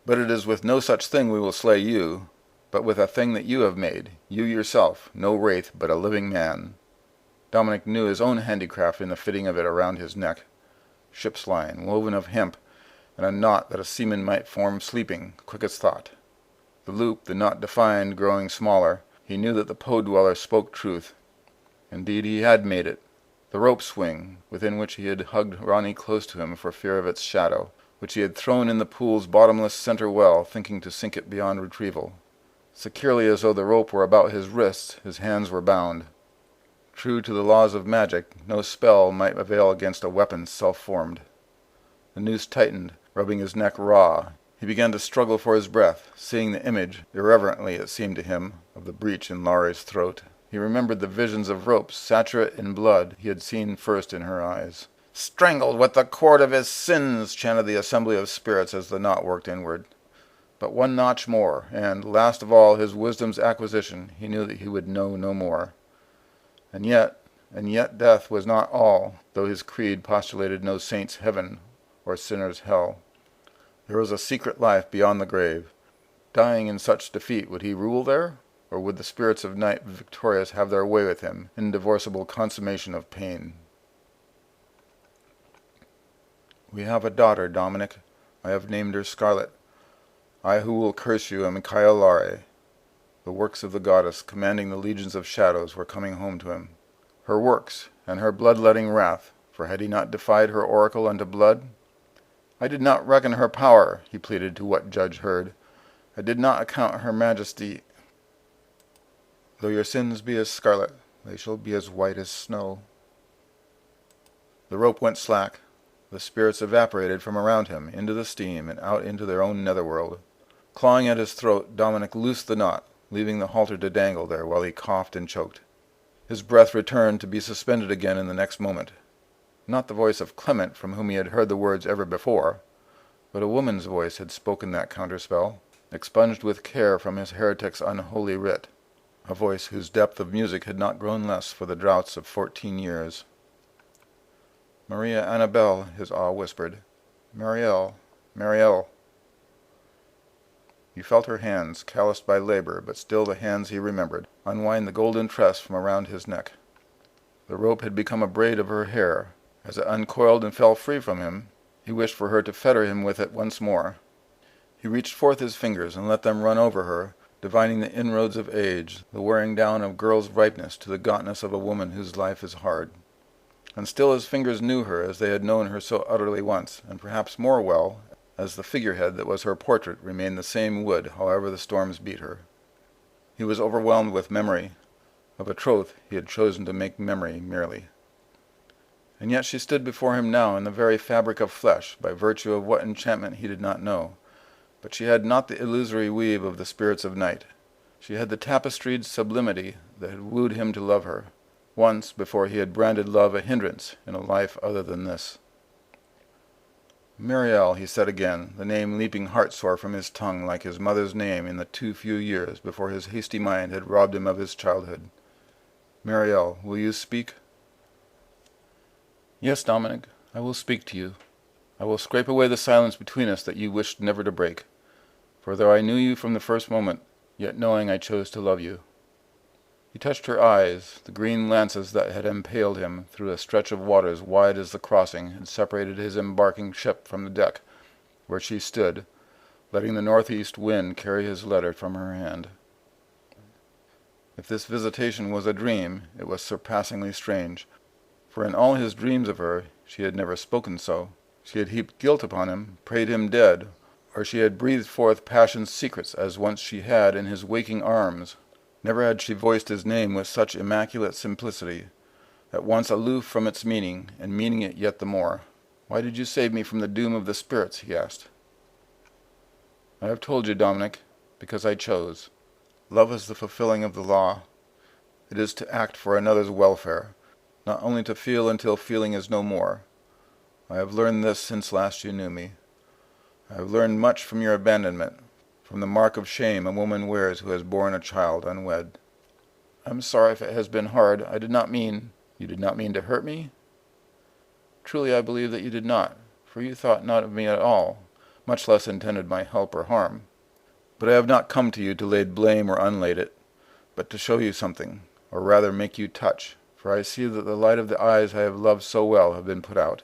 but it is with no such thing we will slay you, but with a thing that you have made, you yourself, no wraith, but a living man." Dominic knew his own handicraft in the fitting of it around his neck. Ship's line, woven of hemp, and a knot that a seaman might form sleeping, quick as thought. The loop, the knot defined, growing smaller, he knew that the Po-dweller spoke truth. Indeed, he had made it. The rope swing, within which he had hugged Ronnie close to him for fear of its shadow, which he had thrown in the pool's bottomless center well, thinking to sink it beyond retrieval. Securely as though the rope were about his wrists, his hands were bound. True to the laws of magic, no spell might avail against a weapon self-formed. The noose tightened, rubbing his neck raw. He began to struggle for his breath, seeing the image, irreverently it seemed to him, of the breach in Laurie's throat. He remembered the visions of ropes, saturate in blood, he had seen first in her eyes. "Strangled with the cord of his sins," chanted the assembly of spirits as the knot worked inward. But one notch more, and, last of all his wisdom's acquisition, he knew that he would know no more. And yet death was not all, though his creed postulated no saint's heaven or sinner's hell. There was a secret life beyond the grave. Dying in such defeat, would he rule there? Or would the spirits of night victorious have their way with him, in divorcible consummation of pain? "We have a daughter, Dominic. I have named her Scarlet. I who will curse you am Kyolare." The works of the goddess, commanding the legions of shadows, were coming home to him. Her works, and her blood-letting wrath, for had he not defied her oracle unto blood? "I did not reckon her power," he pleaded to what judge heard. "I did not account her majesty. Though your sins be as scarlet, they shall be as white as snow." The rope went slack. The spirits evaporated from around him, into the steam, and out into their own netherworld. Clawing at his throat, Dominic loosed the knot, leaving the halter to dangle there while he coughed and choked. His breath returned to be suspended again in the next moment. Not the voice of Clement, from whom he had heard the words ever before, but a woman's voice had spoken that counterspell, expunged with care from his heretic's unholy writ, a voice whose depth of music had not grown less for the droughts of 14 years. "Maria Annabelle," his awe whispered. "Marielle, Marielle." He felt her hands, calloused by labor, but still the hands he remembered, unwind the golden tress from around his neck. The rope had become a braid of her hair. As it uncoiled and fell free from him, he wished for her to fetter him with it once more. He reached forth his fingers and let them run over her, divining the inroads of age, the wearing down of girl's ripeness to the gauntness of a woman whose life is hard. And still his fingers knew her as they had known her so utterly once, and perhaps more well, as the figurehead that was her portrait remained the same wood, however the storms beat her. He was overwhelmed with memory. Of a troth he had chosen to make memory merely. And yet she stood before him now in the very fabric of flesh, by virtue of what enchantment he did not know. But she had not the illusory weave of the spirits of night. She had the tapestried sublimity that had wooed him to love her, once before he had branded love a hindrance in a life other than this. "Marielle," he said again, the name leaping heart-sore from his tongue like his mother's name in the too few years before his hasty mind had robbed him of his childhood. "Marielle, will you speak?" Yes, Dominic, I will speak to you. I will scrape away the silence between us that you wished never to break. For though I knew you from the first moment, yet knowing I chose to love you. He touched her eyes. The green lances that had impaled him through a stretch of waters wide as the crossing had separated his embarking ship from the deck, where she stood, letting the northeast wind carry his letter from her hand. If this visitation was a dream, it was surpassingly strange, for in all his dreams of her she had never spoken so. She had heaped guilt upon him, prayed him dead, or she had breathed forth passion's secrets as once she had in his waking arms. Never had she voiced his name with such immaculate simplicity, at once aloof from its meaning, and meaning it yet the more. "Why did you save me from the doom of the spirits?" he asked. "I have told you, Dominic, because I chose. Love is the fulfilling of the law. It is to act for another's welfare, not only to feel until feeling is no more. I have learned this since last you knew me. I have learned much from your abandonment, from the mark of shame a woman wears who has borne a child unwed. I am sorry if it has been hard. I did not mean—" "You did not mean to hurt me?" "Truly I believe that you did not, for you thought not of me at all, much less intended my help or harm. But I have not come to you to lay blame or unlade it, but to show you something, or rather make you touch, for I see that the light of the eyes I have loved so well have been put out.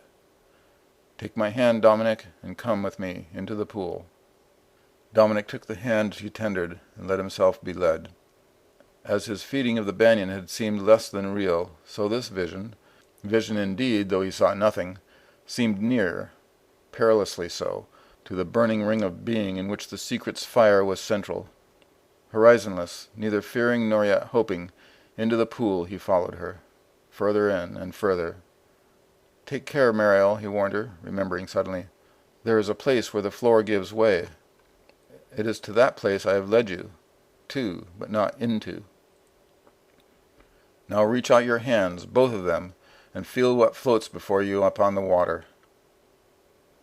Take my hand, Dominic, and come with me into the pool." Dominic took the hand she tendered, and let himself be led. As his feeding of the banyan had seemed less than real, so this vision indeed, though he saw nothing, seemed near, perilously so, to the burning ring of being in which the secret's fire was central. Horizonless, neither fearing nor yet hoping, into the pool he followed her, further in and further. "Take care, Mariel," he warned her, remembering suddenly. "There is a place where the floor gives way. It is to that place I have led you, to, but not into. Now reach out your hands, both of them, and feel what floats before you upon the water."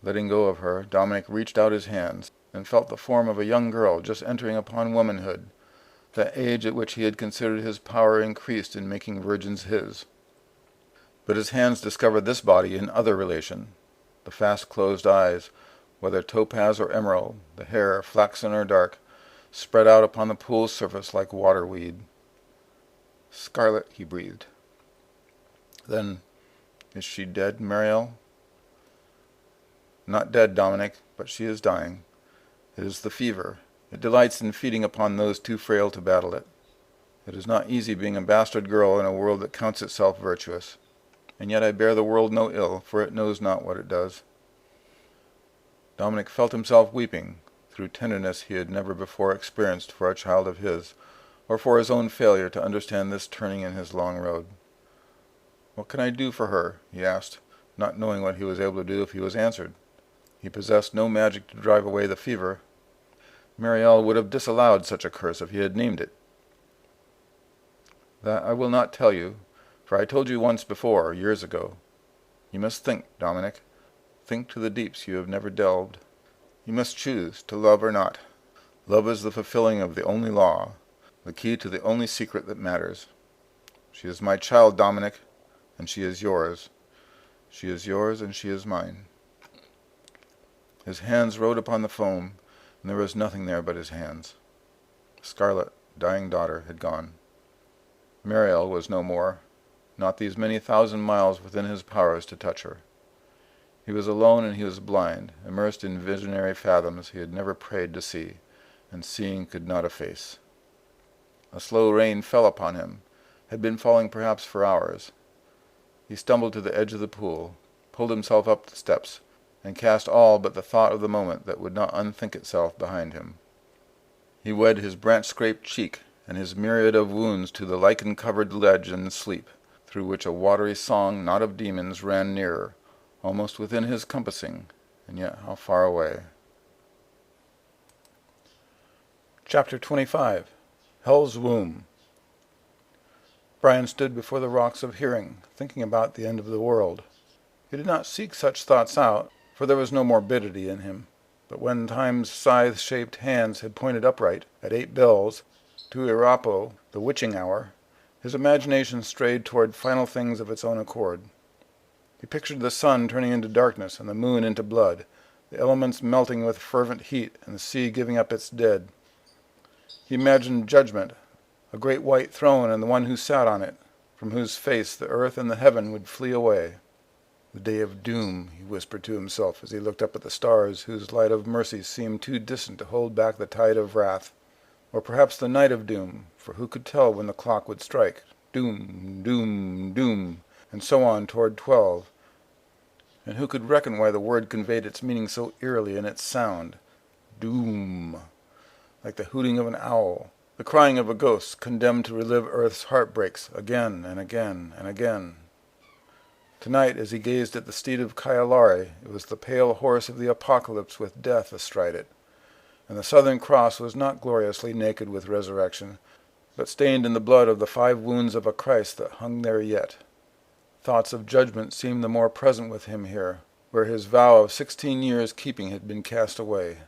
Letting go of her, Dominic reached out his hands, and felt the form of a young girl just entering upon womanhood, that age at which he had considered his power increased in making virgins his. But his hands discovered this body in other relation. The fast-closed eyes, whether topaz or emerald, the hair, flaxen or dark, spread out upon the pool's surface like water-weed. "Scarlet," he breathed. Then, "Is she dead, Mariel?" "Not dead, Dominic, but she is dying. It is the fever. It delights in feeding upon those too frail to battle it. It is not easy being a bastard girl in a world that counts itself virtuous. And yet I bear the world no ill, for it knows not what it does." Dominic felt himself weeping, through tenderness he had never before experienced for a child of his, or for his own failure to understand this turning in his long road. "What can I do for her?" he asked, not knowing what he was able to do if he was answered. He possessed no magic to drive away the fever. Mariel would have disallowed such a curse if he had named it. "That I will not tell you, for I told you once before, years ago. You must think, Dominic. Think to the deeps you have never delved. You must choose, to love or not. Love is the fulfilling of the only law, the key to the only secret that matters. She is my child, Dominic, and she is yours. She is yours, and she is mine." His hands rode upon the foam, and there was nothing there but his hands. Scarlet, dying daughter, had gone. Mariel was no more, not these many thousand miles within his powers to touch her. He was alone and he was blind, immersed in visionary fathoms he had never prayed to see, and seeing could not efface. A slow rain fell upon him, had been falling perhaps for hours. He stumbled to the edge of the pool, pulled himself up the steps, and cast all but the thought of the moment that would not unthink itself behind him. He wed his branch-scraped cheek and his myriad of wounds to the lichen-covered ledge in sleep, through which a watery song not of demons ran nearer, almost within his compassing, and yet how far away. Chapter 25. Hell's Womb. Brian stood before the rocks of hearing, thinking about the end of the world. He did not seek such thoughts out, for there was no morbidity in him. But when time's scythe-shaped hands had pointed upright, at 8 bells, to Irapo, the witching hour, his imagination strayed toward final things of its own accord. He pictured the sun turning into darkness and the moon into blood, the elements melting with fervent heat and the sea giving up its dead. He imagined judgment, a great white throne and the one who sat on it, from whose face the earth and the heaven would flee away. The day of doom, he whispered to himself as he looked up at the stars whose light of mercy seemed too distant to hold back the tide of wrath. Or perhaps the night of doom, for who could tell when the clock would strike? Doom, doom, doom, and so on toward 12. And who could reckon why the word conveyed its meaning so eerily in its sound? Doom, like the hooting of an owl, the crying of a ghost condemned to relive earth's heartbreaks again and again and again. Tonight, as he gazed at the steed of Kyalari, it was the pale horse of the apocalypse with death astride it. And the Southern Cross was not gloriously naked with resurrection, but stained in the blood of the 5 wounds of a Christ that hung there yet. Thoughts of judgment seemed the more present with him here, where his vow of 16 years' keeping had been cast away.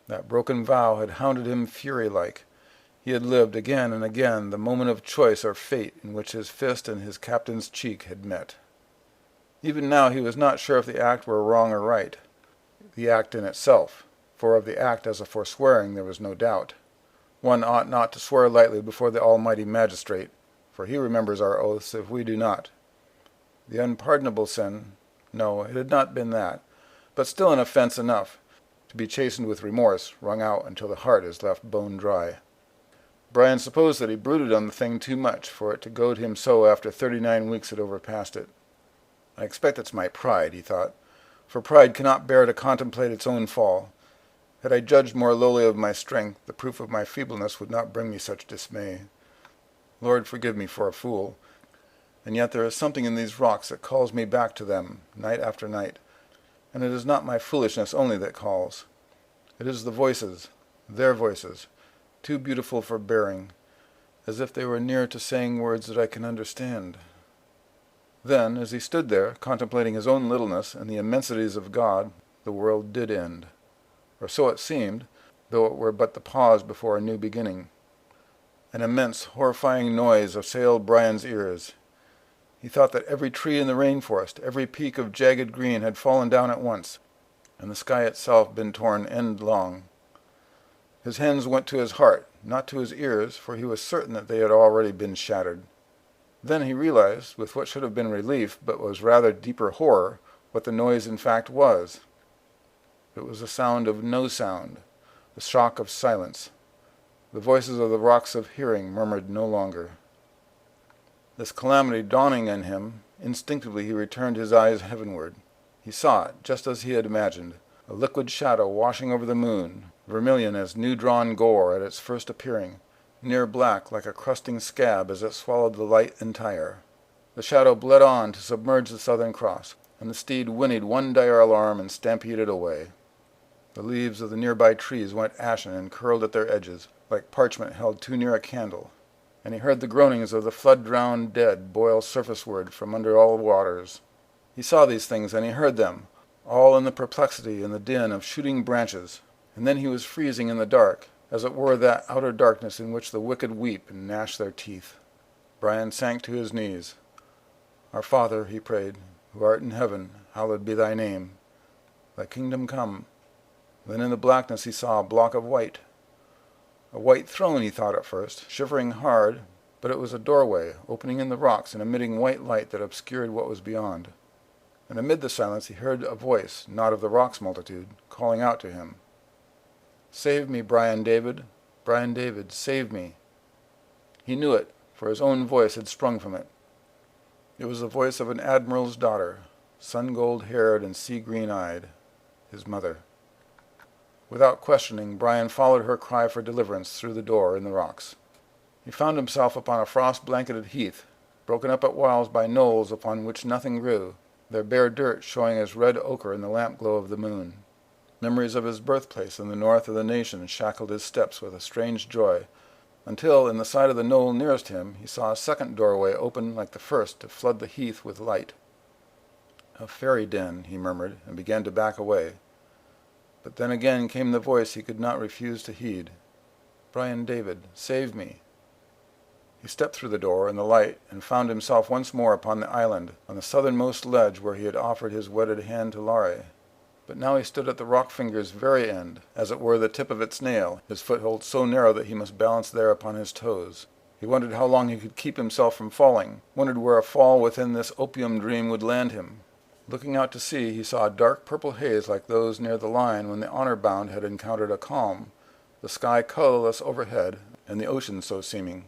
That broken vow had hounded him fury-like. He had lived again and again the moment of choice or fate in which his fist and his captain's cheek had met. Even now he was not sure if the act were wrong or right, the act in itself, for of the act as a forswearing there was no doubt. One ought not to swear lightly before the Almighty Magistrate, for he remembers our oaths if we do not. The unpardonable sin, no, it had not been that, but still an offense enough, to be chastened with remorse, wrung out until the heart is left bone dry. Brian supposed that he brooded on the thing too much for it to goad him so after 39 weeks had overpast it. I expect it's my pride, he thought, for pride cannot bear to contemplate its own fall. Had I judged more lowly of my strength, the proof of my feebleness would not bring me such dismay. Lord, forgive me for a fool. And yet there is something in these rocks that calls me back to them, night after night, and it is not my foolishness only that calls. It is the voices, their voices, too beautiful for bearing, as if they were near to saying words that I can understand. Then, as he stood there, contemplating his own littleness and the immensities of God, the world did end. Or so it seemed, though it were but the pause before a new beginning. An immense, horrifying noise assailed Brian's ears. He thought that every tree in the rainforest, every peak of jagged green had fallen down at once, and the sky itself been torn endlong. His hands went to his heart, not to his ears, for he was certain that they had already been shattered. Then he realized, with what should have been relief, but was rather deeper horror, what the noise in fact was. It was a sound of no sound, the shock of silence. The voices of the rocks of hearing murmured no longer. This calamity dawning on him, instinctively he returned his eyes heavenward. He saw it, just as he had imagined, a liquid shadow washing over the moon, vermilion as new-drawn gore at its first appearing, near black like a crusting scab as it swallowed the light entire. The shadow bled on to submerge the Southern Cross, and the steed whinnied one dire alarm and stampeded away. The leaves of the nearby trees went ashen and curled at their edges, like parchment held too near a candle, and he heard the groanings of the flood-drowned dead boil surfaceward from under all waters. He saw these things and he heard them, all in the perplexity and the din of shooting branches, and then he was freezing in the dark, as it were that outer darkness in which the wicked weep and gnash their teeth. Brian sank to his knees. Our Father, he prayed, who art in heaven, hallowed be thy name. Thy kingdom come. Then in the blackness he saw a block of white. A white throne, he thought at first, shivering hard, but it was a doorway, opening in the rocks and emitting white light that obscured what was beyond. And amid the silence he heard a voice, not of the rock's multitude, calling out to him. Save me, Brian David, save me. He knew it, for his own voice had sprung from it. It was the voice of an admiral's daughter, sun-gold-haired and sea-green-eyed, his mother. Without questioning, Brian followed her cry for deliverance through the door in the rocks. He found himself upon a frost-blanketed heath, broken up at whiles by knolls upon which nothing grew, their bare dirt showing as red ochre in the lamp-glow of the moon. Memories of his birthplace in the north of the nation shackled his steps with a strange joy, until, in the side of the knoll nearest him, he saw a second doorway open like the first to flood the heath with light. A fairy den, he murmured, and began to back away. But then again came the voice he could not refuse to heed. Brian David, save me. He stepped through the door in the light and found himself once more upon the island, on the southernmost ledge where he had offered his wedded hand to Laurie. But now he stood at the rock finger's very end, as it were the tip of its nail, his foothold so narrow that he must balance there upon his toes. He wondered how long he could keep himself from falling, wondered where a fall within this opium dream would land him. Looking out to sea, he saw a dark purple haze like those near the line when the honor-bound had encountered a calm, the sky colourless overhead, and the ocean so seeming.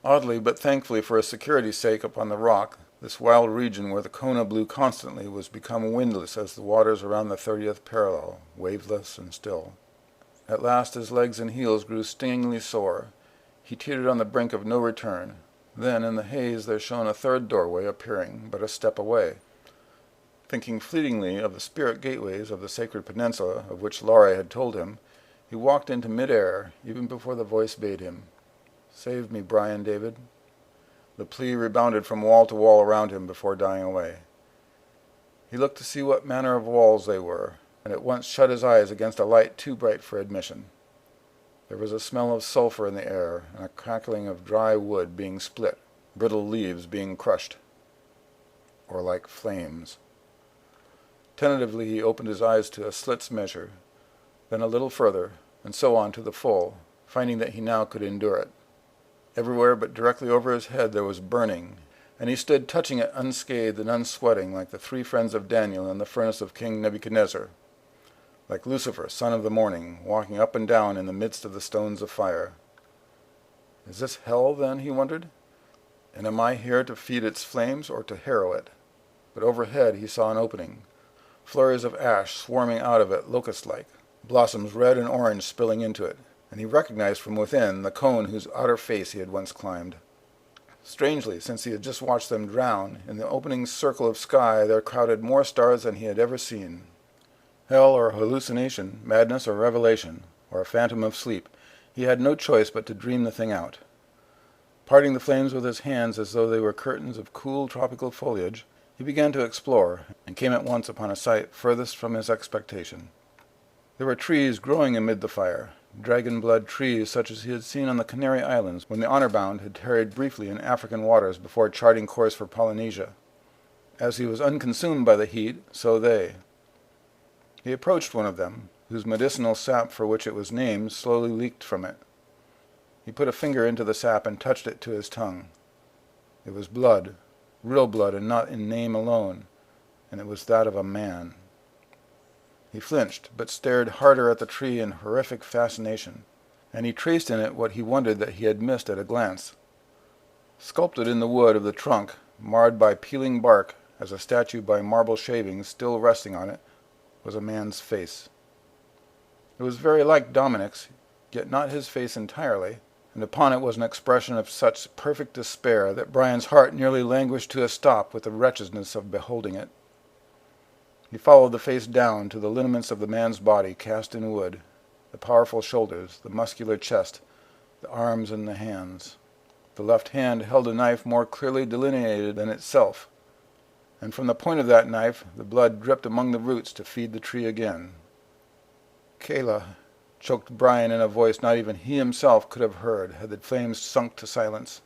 Oddly, but thankfully for his security's sake upon the rock, this wild region where the Kona blew constantly was become windless as the waters around the 30th parallel, waveless and still. At last his legs and heels grew stingingly sore. He teetered on the brink of no return. Then in the haze there shone a third doorway appearing but a step away. Thinking fleetingly of the spirit gateways of the sacred peninsula of which Laurie had told him, he walked into mid-air even before the voice bade him, "Save me, Brian David." The plea rebounded from wall to wall around him before dying away. He looked to see what manner of walls they were, and at once shut his eyes against a light too bright for admission. There was a smell of sulphur in the air, and a crackling of dry wood being split, brittle leaves being crushed, or like flames. Tentatively he opened his eyes to a slit's measure, then a little further, and so on to the full, finding that he now could endure it. Everywhere but directly over his head there was burning, and he stood touching it unscathed and unsweating like the three friends of Daniel in the furnace of King Nebuchadnezzar, like Lucifer, son of the morning, walking up and down in the midst of the stones of fire. Is this hell, then, he wondered? And am I here to feed its flames or to harrow it? But overhead he saw an opening, flurries of ash swarming out of it locust-like, blossoms red and orange spilling into it, and he recognized from within the cone whose outer face he had once climbed. Strangely, since he had just watched them drown, in the opening circle of sky there crowded more stars than he had ever seen. Hell or hallucination, madness or revelation, or a phantom of sleep, he had no choice but to dream the thing out. Parting the flames with his hands as though they were curtains of cool tropical foliage, he began to explore, and came at once upon a sight furthest from his expectation. There were trees growing amid the fire, dragon-blood trees such as he had seen on the Canary Islands when the honor-bound had tarried briefly in African waters before charting course for Polynesia. As he was unconsumed by the heat, so they. He approached one of them, whose medicinal sap for which it was named slowly leaked from it. He put a finger into the sap and touched it to his tongue. It was blood, real blood and not in name alone, and it was that of a man. He flinched, but stared harder at the tree in horrific fascination, and he traced in it what he wondered that he had missed at a glance. Sculpted in the wood of the trunk, marred by peeling bark, as a statue by marble shavings still resting on it, was a man's face. It was very like Dominic's, yet not his face entirely, and upon it was an expression of such perfect despair that Brian's heart nearly languished to a stop with the wretchedness of beholding it. He followed the face down to the lineaments of the man's body cast in wood, the powerful shoulders, the muscular chest, the arms and the hands. The left hand held a knife more clearly delineated than itself, and from the point of that knife the blood dripped among the roots to feed the tree again. "Kayla," choked Brian in a voice not even he himself could have heard had the flames sunk to silence.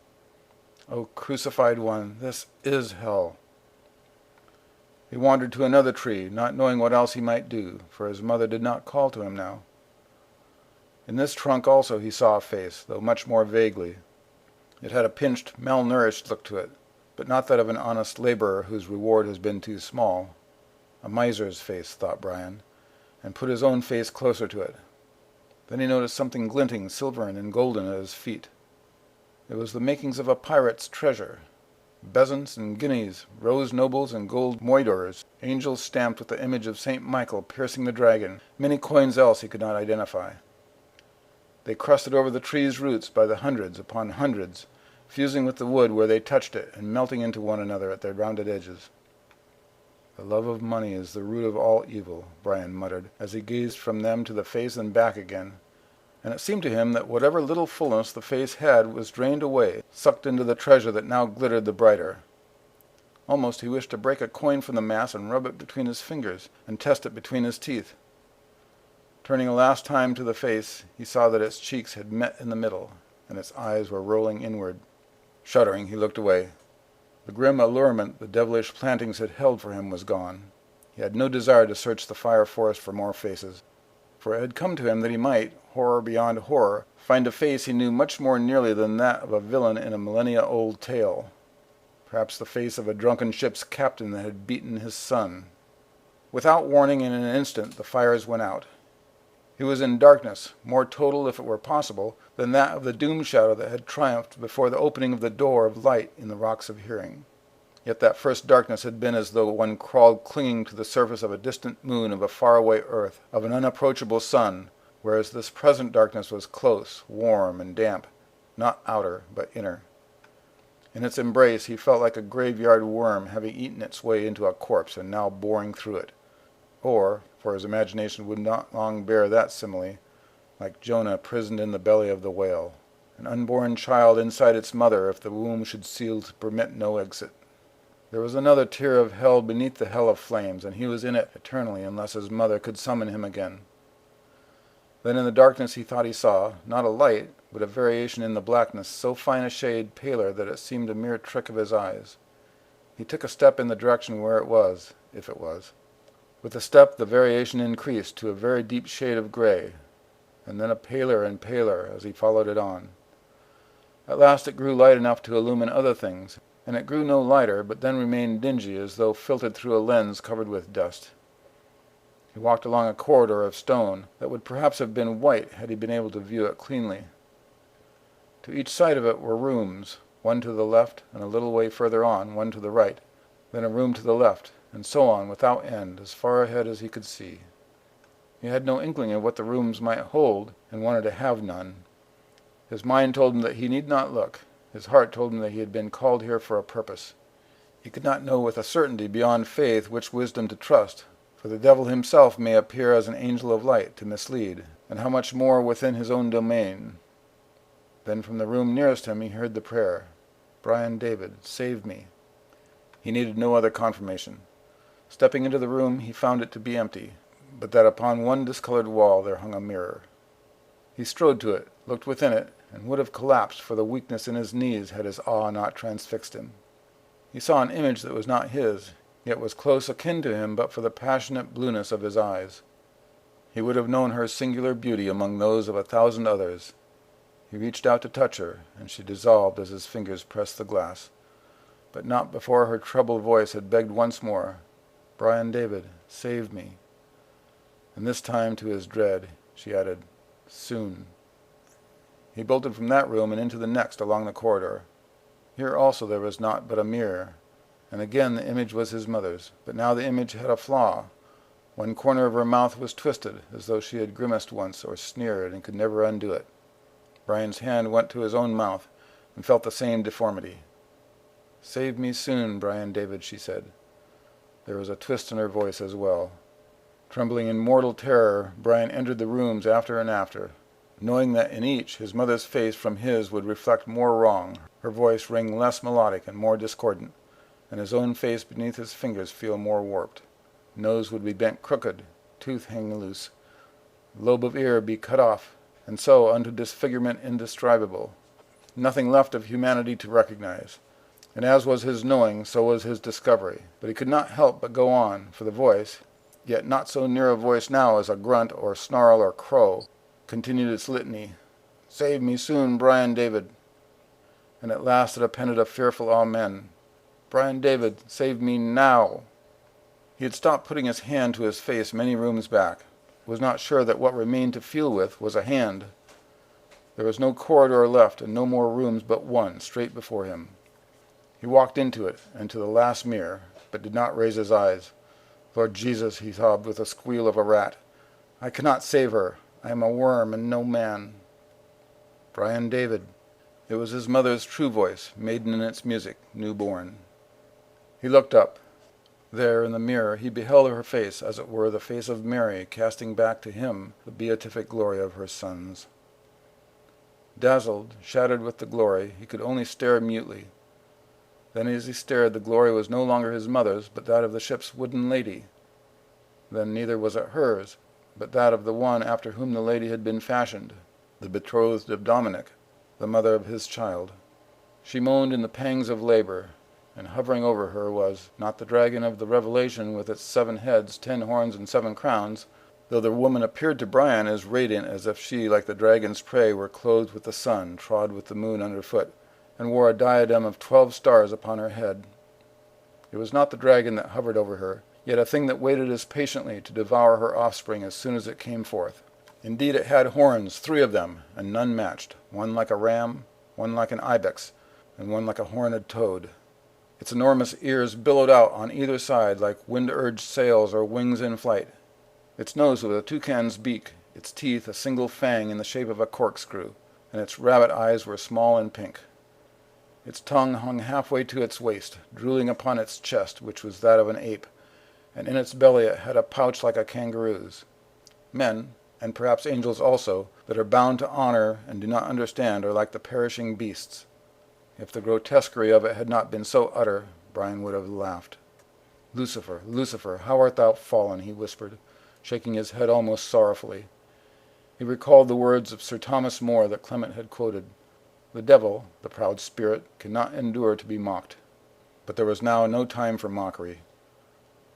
"O crucified one, this is hell." He wandered to another tree, not knowing what else he might do, for his mother did not call to him now. In this trunk also he saw a face, though much more vaguely. It had a pinched, malnourished look to it, but not that of an honest laborer whose reward has been too small. A miser's face, thought Brian, and put his own face closer to it. Then he noticed something glinting silvern and golden at his feet. It was the makings of a pirate's treasure. Bezants and guineas, rose nobles and gold moidores, angels stamped with the image of St. Michael piercing the dragon, many coins else he could not identify. They crusted over the tree's roots by the hundreds upon hundreds, fusing with the wood where they touched it and melting into one another at their rounded edges. "The love of money is the root of all evil," Brian muttered, as he gazed from them to the face and back again, and it seemed to him that whatever little fullness the face had was drained away, sucked into the treasure that now glittered the brighter. Almost he wished to break a coin from the mass and rub it between his fingers, and test it between his teeth. Turning a last time to the face, he saw that its cheeks had met in the middle, and its eyes were rolling inward. Shuddering, he looked away. The grim allurement the devilish plantings had held for him was gone. He had no desire to search the fire forest for more faces, for it had come to him that he might, horror beyond horror, find a face he knew much more nearly than that of a villain in a millennia-old tale. Perhaps the face of a drunken ship's captain that had beaten his son. Without warning, in an instant, the fires went out. He was in darkness, more total, if it were possible, than that of the doom shadow that had triumphed before the opening of the door of light in the rocks of hearing. Yet that first darkness had been as though one crawled clinging to the surface of a distant moon, of a faraway earth, of an unapproachable sun, whereas this present darkness was close, warm, and damp, not outer, but inner. In its embrace he felt like a graveyard worm having eaten its way into a corpse and now boring through it. Or, for his imagination would not long bear that simile, like Jonah prisoned in the belly of the whale, an unborn child inside its mother if the womb should seal to permit no exit. There was another tier of hell beneath the hell of flames, and he was in it eternally unless his mother could summon him again. Then in the darkness he thought he saw, not a light, but a variation in the blackness, so fine a shade paler that it seemed a mere trick of his eyes. He took a step in the direction where it was, if it was. With the step the variation increased to a very deep shade of gray, and then a paler and paler as he followed it on. At last it grew light enough to illumine other things, and it grew no lighter, but then remained dingy as though filtered through a lens covered with dust. He walked along a corridor of stone that would perhaps have been white had he been able to view it cleanly. To each side of it were rooms, one to the left, and a little way further on, one to the right, then a room to the left, and so on without end, as far ahead as he could see. He had no inkling of what the rooms might hold, and wanted to have none. His mind told him that he need not look. His heart told him that he had been called here for a purpose. He could not know with a certainty beyond faith which wisdom to trust, for the devil himself may appear as an angel of light to mislead, and how much more within his own domain. Then from the room nearest him he heard the prayer, "Brian David, save me." He needed no other confirmation. Stepping into the room, he found it to be empty, but that upon one discolored wall there hung a mirror. He strode to it, looked within it, and would have collapsed for the weakness in his knees had his awe not transfixed him. He saw an image that was not his, yet was close akin to him but for the passionate blueness of his eyes. He would have known her singular beauty among those of 1,000 others. He reached out to touch her, and she dissolved as his fingers pressed the glass, but not before her troubled voice had begged once more, "Brian David, save me." And this time, to his dread, she added, "Soon." He bolted from that room and into the next along the corridor. Here also there was naught but a mirror, and again the image was his mother's, but now the image had a flaw. One corner of her mouth was twisted, as though she had grimaced once or sneered and could never undo it. Brian's hand went to his own mouth, and felt the same deformity. "Save me soon, Brian David," she said. There was a twist in her voice as well. Trembling in mortal terror, Brian entered the rooms after and after, knowing that in each his mother's face from his would reflect more wrong, her voice ring less melodic and more discordant, and his own face beneath his fingers feel more warped. Nose would be bent crooked, tooth hang loose, lobe of ear be cut off, and so unto disfigurement indescribable. Nothing left of humanity to recognize. And as was his knowing, so was his discovery. But he could not help but go on, for the voice, yet not so near a voice now as a grunt or snarl or crow, continued its litany, "Save me soon, Brian David." And at last it appended a fearful amen, "Brian David, save me now." He had stopped putting his hand to his face many rooms back, was not sure that what remained to feel with was a hand. There was no corridor left, and no more rooms but one, straight before him. He walked into it, and to the last mirror, but did not raise his eyes. "Lord Jesus," he sobbed with a squeal of a rat, "I cannot save her. I am a worm and no man." "Brian David." It was his mother's true voice, maiden in its music, new-born. He looked up. There in the mirror he beheld her face, as it were the face of Mary, casting back to him the beatific glory of her sons. Dazzled, shattered with the glory, he could only stare mutely. Then as he stared, the glory was no longer his mother's, but that of the ship's wooden lady. Then neither was it hers, but that of the one after whom the lady had been fashioned, the betrothed of Dominic, the mother of his child. She moaned in the pangs of labor, and hovering over her was, not the dragon of the Revelation with its 7 heads, 10 horns, and 7 crowns, though the woman appeared to Brian as radiant as if she, like the dragon's prey, were clothed with the sun, trod with the moon underfoot, and wore a diadem of 12 stars upon her head. It was not the dragon that hovered over her, yet a thing that waited as patiently to devour her offspring as soon as it came forth. Indeed, it had horns, 3 of them, and none matched, one like a ram, one like an ibex, and one like a horned toad. Its enormous ears billowed out on either side like wind-urged sails or wings in flight. Its nose was a toucan's beak, its teeth a single fang in the shape of a corkscrew, and its rabbit eyes were small and pink. Its tongue hung halfway to its waist, drooling upon its chest, which was that of an ape, and in its belly it had a pouch like a kangaroo's. Men, and perhaps angels also, that are bound to honor and do not understand, are like the perishing beasts. If the grotesquerie of it had not been so utter, Brian would have laughed. "Lucifer, Lucifer, how art thou fallen," he whispered, shaking his head almost sorrowfully. He recalled the words of Sir Thomas More that Clement had quoted. The devil, the proud spirit, cannot endure to be mocked. But there was now no time for mockery.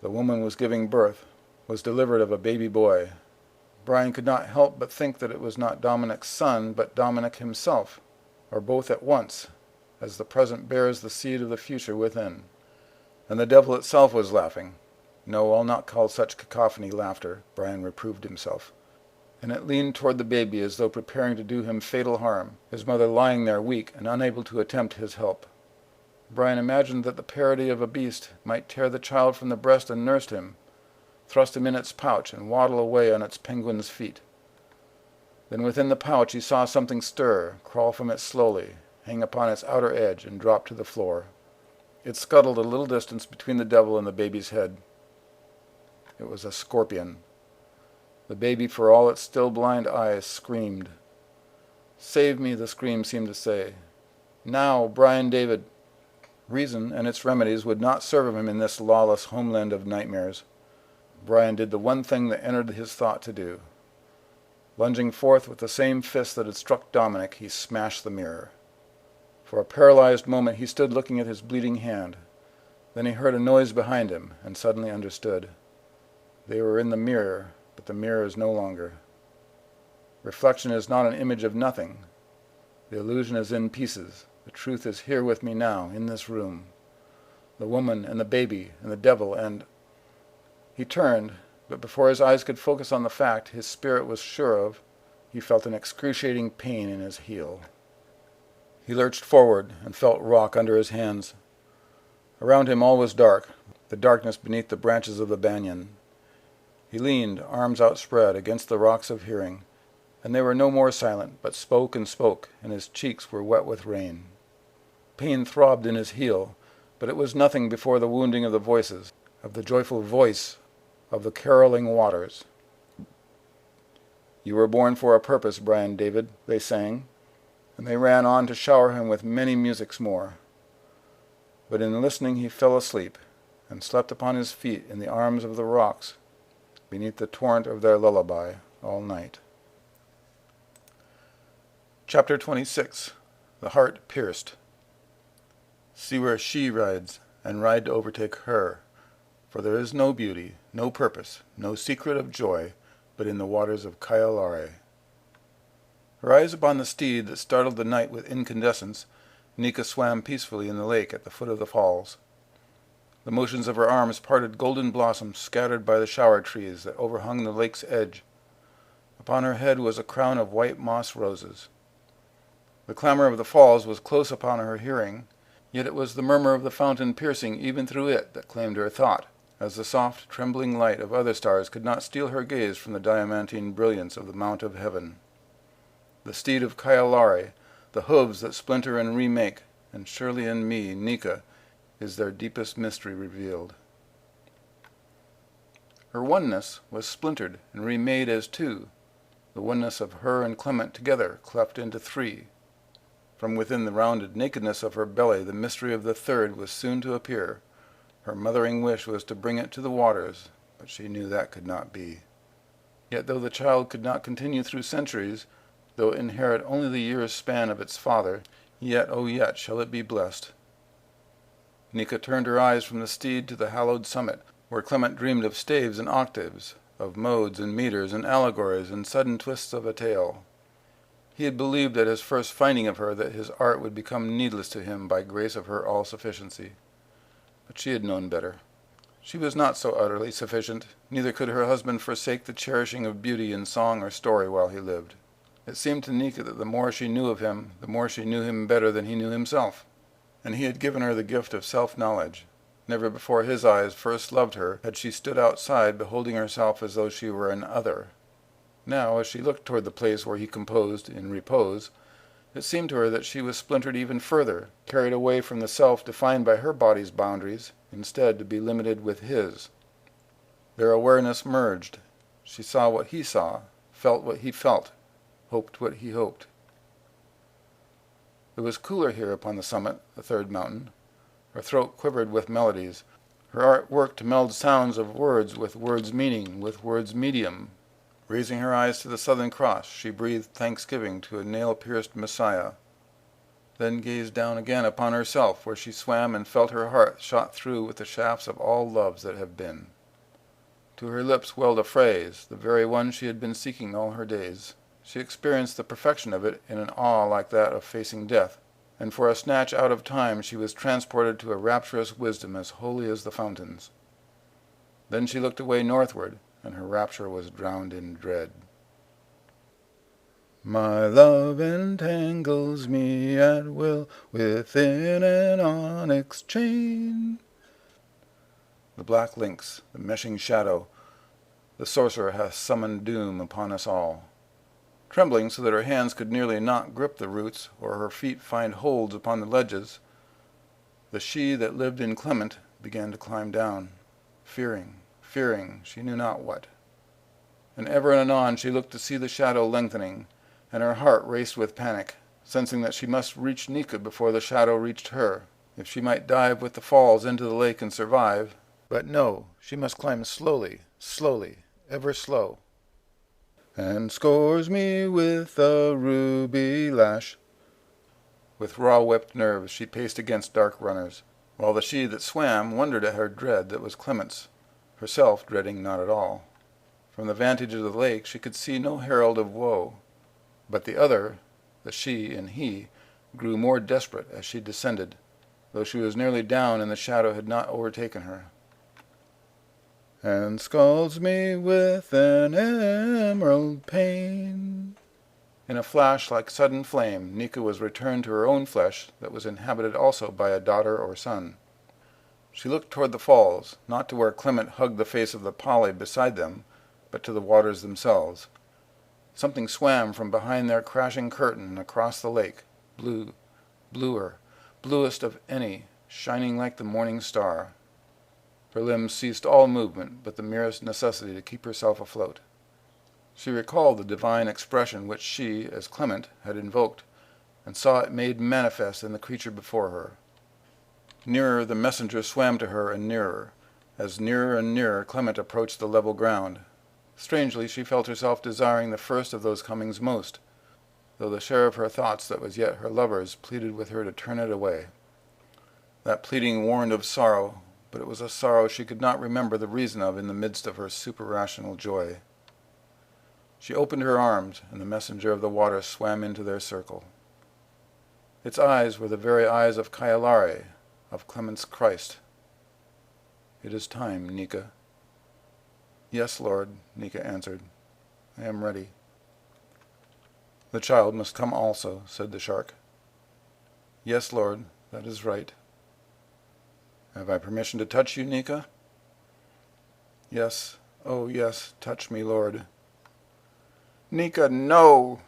The woman was giving birth, was delivered of a baby boy. Brian could not help but think that it was not Dominic's son, but Dominic himself, or both at once, as the present bears the seed of the future within. And the devil itself was laughing. No, I'll not call such cacophony laughter, Brian reproved himself. And it leaned toward the baby as though preparing to do him fatal harm, his mother lying there weak and unable to attempt his help. Brian imagined that the parody of a beast might tear the child from the breast and nurse him, thrust him in its pouch, and waddle away on its penguin's feet. Then within the pouch he saw something stir, crawl from it slowly, hang upon its outer edge, and drop to the floor. It scuttled a little distance between the devil and the baby's head. It was a scorpion. The baby, for all its still blind eyes, screamed. "Save me," the scream seemed to say. "Now, Brian David." Reason and its remedies would not serve him in this lawless homeland of nightmares. Brian did the one thing that entered his thought to do. Lunging forth with the same fist that had struck Dominic, he smashed the mirror. For a paralyzed moment he stood looking at his bleeding hand. Then he heard a noise behind him, and suddenly understood. They were in the mirror, but the mirror is no longer. Reflection is not an image of nothing. The illusion is in pieces. The truth is here with me now, in this room. The woman and the baby and the devil and... He turned, but before his eyes could focus on the fact his spirit was sure of, he felt an excruciating pain in his heel. He lurched forward and felt rock under his hands. Around him all was dark, the darkness beneath the branches of the banyan. He leaned, arms outspread, against the rocks of hearing, and they were no more silent, but spoke and spoke, and his cheeks were wet with rain. Pain throbbed in his heel, but it was nothing before the wounding of the voices, of the joyful voice of the caroling waters. "You were born for a purpose, Brian David," they sang, and they ran on to shower him with many musics more. But in listening he fell asleep, and slept upon his feet in the arms of the rocks, beneath the torrent of their lullaby all night. Chapter 26. The Heart Pierced. See where she rides, and ride to overtake her, for there is no beauty, no purpose, no secret of joy, but in the waters of Kyalare. Her eyes upon the steed that startled the night with incandescence, Nika swam peacefully in the lake at the foot of the falls. The motions of her arms parted golden blossoms scattered by the shower trees that overhung the lake's edge. Upon her head was a crown of white moss roses. The clamor of the falls was close upon her hearing, yet it was the murmur of the fountain piercing even through it that claimed her thought, as the soft, trembling light of other stars could not steal her gaze from the diamantine brilliance of the mount of heaven. The steed of Kyalare, the hooves that splinter and remake, and surely in me, Nika, is their deepest mystery revealed. Her oneness was splintered and remade as two, the oneness of her and Clement together cleft into three. From within the rounded nakedness of her belly the mystery of the third was soon to appear. Her mothering wish was to bring it to the waters, but she knew that could not be. Yet though the child could not continue through centuries, though it inherit only the year's span of its father, Yet, oh yet, shall it be blessed. Nika turned her eyes from the steed to the hallowed summit, where Clement dreamed of staves and octaves, of modes and meters and allegories and sudden twists of a tale. He had believed at his first finding of her that his art would become needless to him by grace of her all-sufficiency. But she had known better. She was not so utterly sufficient, neither could her husband forsake the cherishing of beauty in song or story while he lived. It seemed to Nika that the more she knew of him, the more she knew him better than he knew himself. And he had given her the gift of self-knowledge. Never before his eyes first loved her had she stood outside beholding herself as though she were an other. Now, as she looked toward the place where he composed in repose, it seemed to her that she was splintered even further, carried away from the self defined by her body's boundaries, instead to be limited with his. Their awareness merged. She saw what he saw, felt what he felt, hoped what he hoped. It was cooler here upon the summit, the third mountain. Her throat quivered with melodies. Her art worked to meld sounds of words with words' meaning, with words' medium. Raising her eyes to the Southern Cross, she breathed thanksgiving to a nail-pierced Messiah, then gazed down again upon herself, where she swam and felt her heart shot through with the shafts of all loves that have been. To her lips welled a phrase, the very one she had been seeking all her days. She experienced the perfection of it in an awe like that of facing death, and for a snatch out of time she was transported to a rapturous wisdom as holy as the fountains. Then she looked away northward, and her rapture was drowned in dread. My love entangles me at will within an onyx chain. The black lynx, the meshing shadow, the sorcerer hath summoned doom upon us all. Trembling so that her hands could nearly not grip the roots, or her feet find holds upon the ledges, the she that lived in Clement began to climb down, fearing, she knew not what. And ever and anon she looked to see the shadow lengthening, and her heart raced with panic, sensing that she must reach Nika before the shadow reached her, if she might dive with the falls into the lake and survive. But no, she must climb slowly, ever slow. And scores me with a ruby lash. With raw-whipped nerves she paced against dark runners, while the she that swam wondered at her dread that was Clement's, herself dreading not at all. From the vantage of the lake she could see no herald of woe, but the other, the she and he, grew more desperate as she descended, though she was nearly down and the shadow had not overtaken her. And scalds me with an emerald pane. In a flash like sudden flame, Nika was returned to her own flesh that was inhabited also by a daughter or son. She looked toward the falls, not to where Clement hugged the face of the Poly beside them, but to the waters themselves. Something swam from behind their crashing curtain across the lake, blue, bluer, bluest of any, shining like the morning star. Her limbs ceased all movement but the merest necessity to keep herself afloat. She recalled the divine expression which she, as Clement, had invoked, and saw it made manifest in the creature before her. Nearer the messenger swam to her, and nearer, as nearer and nearer Clement approached the level ground. Strangely she felt herself desiring the first of those comings most, though the share of her thoughts that was yet her lover's pleaded with her to turn it away. That pleading warned of sorrow, but it was a sorrow she could not remember the reason of in the midst of her super-rational joy. She opened her arms, and the messenger of the water swam into their circle. Its eyes were the very eyes of Kailare, of Clement's Christ. "It is time, Nika." "Yes, Lord," Nika answered. "I am ready." "The child must come also," said the shark. "Yes, Lord, that is right." "Have I permission to touch you, Nika?" "Yes, oh yes, touch me, Lord." "Nika, no!"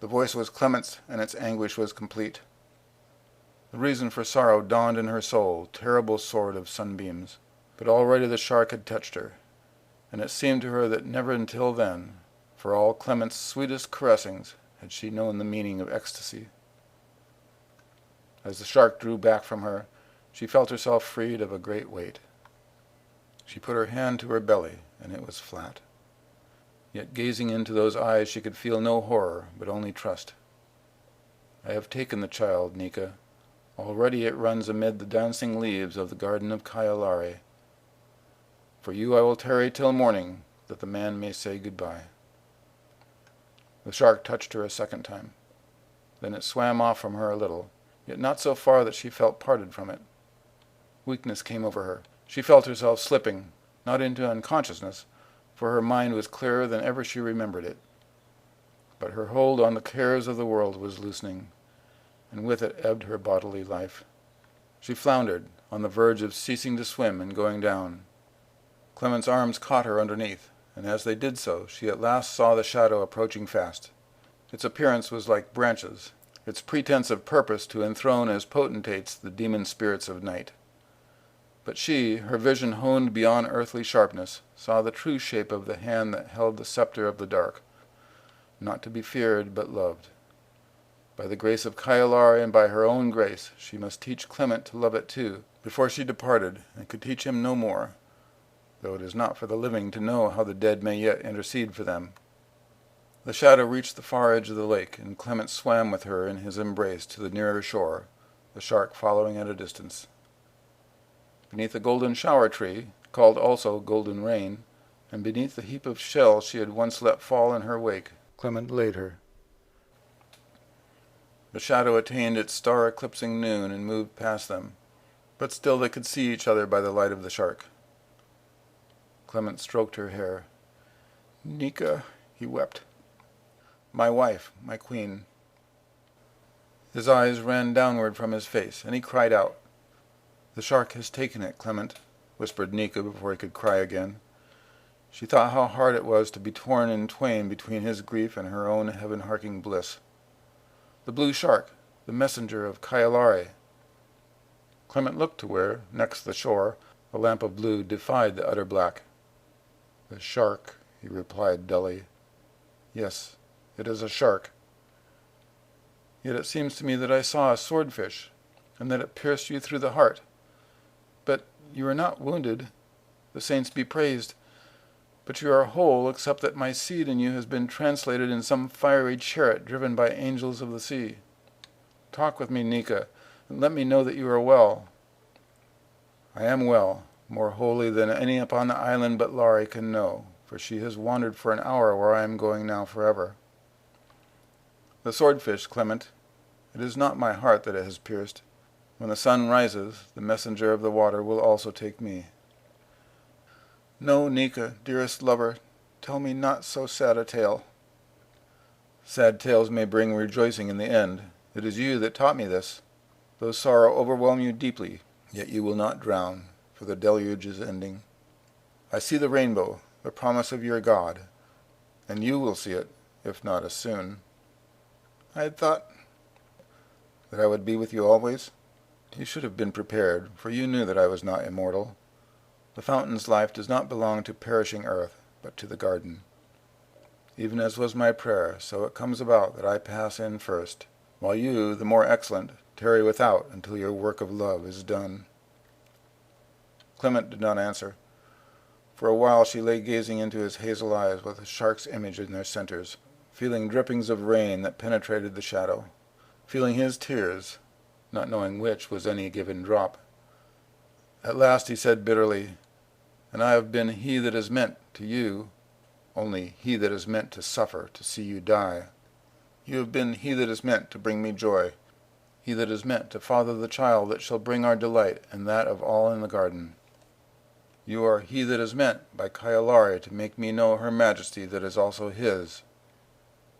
The voice was Clement's, and its anguish was complete. The reason for sorrow dawned in her soul, terrible sword of sunbeams. But already the shark had touched her, and it seemed to her that never until then, for all Clement's sweetest caressings, had she known the meaning of ecstasy. As the shark drew back from her, she felt herself freed of a great weight. She put her hand to her belly, and it was flat. Yet gazing into those eyes she could feel no horror, but only trust. I have taken the child, Nika. Already it runs amid the dancing leaves of the garden of Kyalare. For you I will tarry till morning, that the man may say goodbye." The shark touched her a second time. Then it swam off from her a little, yet not so far that she felt parted from it. Weakness came over her. She felt herself slipping, not into unconsciousness, for her mind was clearer than ever she remembered it. But her hold on the cares of the world was loosening, and with it ebbed her bodily life. She floundered, on the verge of ceasing to swim and going down. Clement's arms caught her underneath, and as they did so, she at last saw the shadow approaching fast. Its appearance was like branches, its pretense of purpose to enthrone as potentates the demon spirits of night. But she, her vision honed beyond earthly sharpness, saw the true shape of the hand that held the scepter of the dark, not to be feared but loved. By the grace of Kyalare and by her own grace, she must teach Clement to love it too, before she departed, and could teach him no more, though it is not for the living to know how the dead may yet intercede for them. The shadow reached the far edge of the lake, and Clement swam with her in his embrace to the nearer shore, the shark following at a distance. Beneath a golden shower tree, called also Golden Rain, and beneath the heap of shells she had once let fall in her wake, Clement laid her. The shadow attained its star-eclipsing noon and moved past them, but still they could see each other by the light of the shark. Clement stroked her hair. "Nika," he wept. "My wife, my queen." His eyes ran downward from his face, and he cried out. "The shark has taken it, Clement," whispered Nika before he could cry again. She thought how hard it was to be torn in twain between his grief and her own heaven-harking bliss. The blue shark, the messenger of Kyalare. Clement looked to where, next the shore, a lamp of blue defied the utter black. "The shark," he replied dully. "Yes, it is a shark. Yet it seems to me that I saw a swordfish, and that it pierced you through the heart. But you are not wounded. The saints be praised. But you are whole, except that my seed in you has been translated in some fiery chariot driven by angels of the sea. Talk with me, Nika, and let me know that you are well." "I am well, more wholly than any upon the island but Lari can know, for she has wandered for an hour where I am going now forever." "The swordfish, Clement, it is not my heart that it has pierced. When the sun rises, the messenger of the water will also take me." "No, Nika, dearest lover, tell me not so sad a tale." "Sad tales may bring rejoicing in the end. It is you that taught me this. Though sorrow overwhelm you deeply, yet you will not drown, for the deluge is ending. I see the rainbow, the promise of your God, and you will see it, if not as soon." "I had thought—" "That I would be with you always? You should have been prepared, for you knew that I was not immortal. The fountain's life does not belong to perishing earth, but to the garden. Even as was my prayer, so it comes about that I pass in first, while you, the more excellent, tarry without until your work of love is done." Clement did not answer. For a while she lay gazing into his hazel eyes with a shark's image in their centers, feeling drippings of rain that penetrated the shadow, feeling his tears, not knowing which was any given drop. At last he said bitterly, "And I have been he that is meant to you, only he that is meant to suffer to see you die. You have been he that is meant to bring me joy, he that is meant to father the child that shall bring our delight and that of all in the garden. You are he that is meant by Kyalare to make me know her majesty that is also his.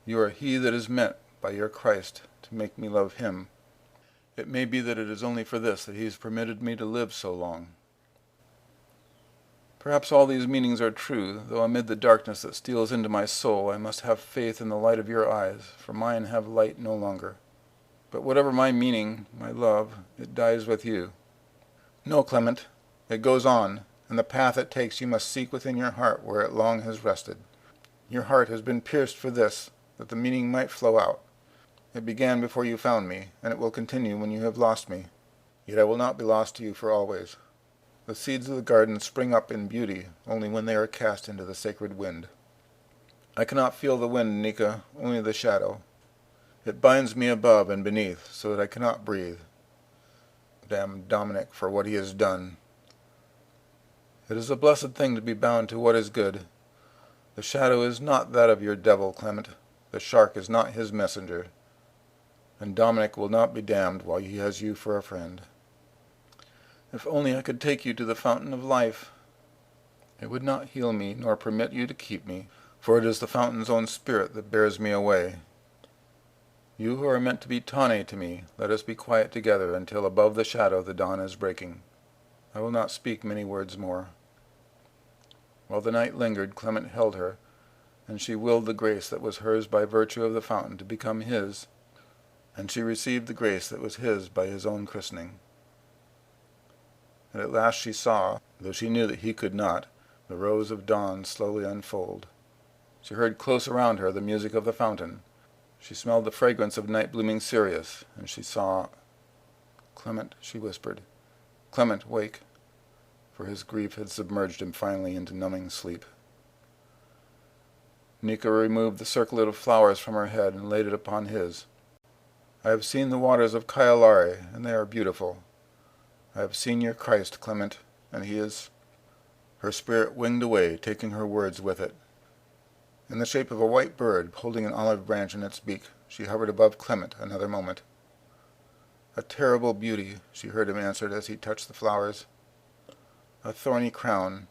You are he that is meant by your Christ to make me love him. It may be that it is only for this that he has permitted me to live so long. Perhaps all these meanings are true, though amid the darkness that steals into my soul I must have faith in the light of your eyes, for mine have light no longer. But whatever my meaning, my love, it dies with you. No, Clement, it goes on, and the path it takes you must seek within your heart where it long has rested. Your heart has been pierced for this, that the meaning might flow out. It began before you found me, and it will continue when you have lost me. Yet I will not be lost to you for always. The seeds of the garden spring up in beauty only when they are cast into the sacred wind. I cannot feel the wind, Nika, only the shadow. It binds me above and beneath, so that I cannot breathe. Damn Dominic for what he has done. It is a blessed thing to be bound to what is good. The shadow is not that of your devil, Clement. The shark is not his messenger. And Dominic will not be damned while he has you for a friend. If only I could take you to the fountain of life. It would not heal me, nor permit you to keep me, for it is the fountain's own spirit that bears me away. You who are meant to be tawny to me, let us be quiet together until above the shadow the dawn is breaking. I will not speak many words more. While the night lingered, Clement held her, and she willed the grace that was hers by virtue of the fountain to become his, and she received the grace that was his by his own christening. And at last she saw, though she knew that he could not, the rose of dawn slowly unfold. She heard close around her the music of the fountain. She smelled the fragrance of night-blooming cereus, and she saw— "Clement," she whispered. "Clement, wake," for his grief had submerged him finally into numbing sleep. Nika removed the circlet of flowers from her head and laid it upon his. "I have seen the waters of Kyalari, and they are beautiful. I have seen your Christ, Clement, and he is—" Her spirit winged away, taking her words with it. In the shape of a white bird, holding an olive branch in its beak, she hovered above Clement another moment. "A terrible beauty," she heard him answer as he touched the flowers. "A thorny crown.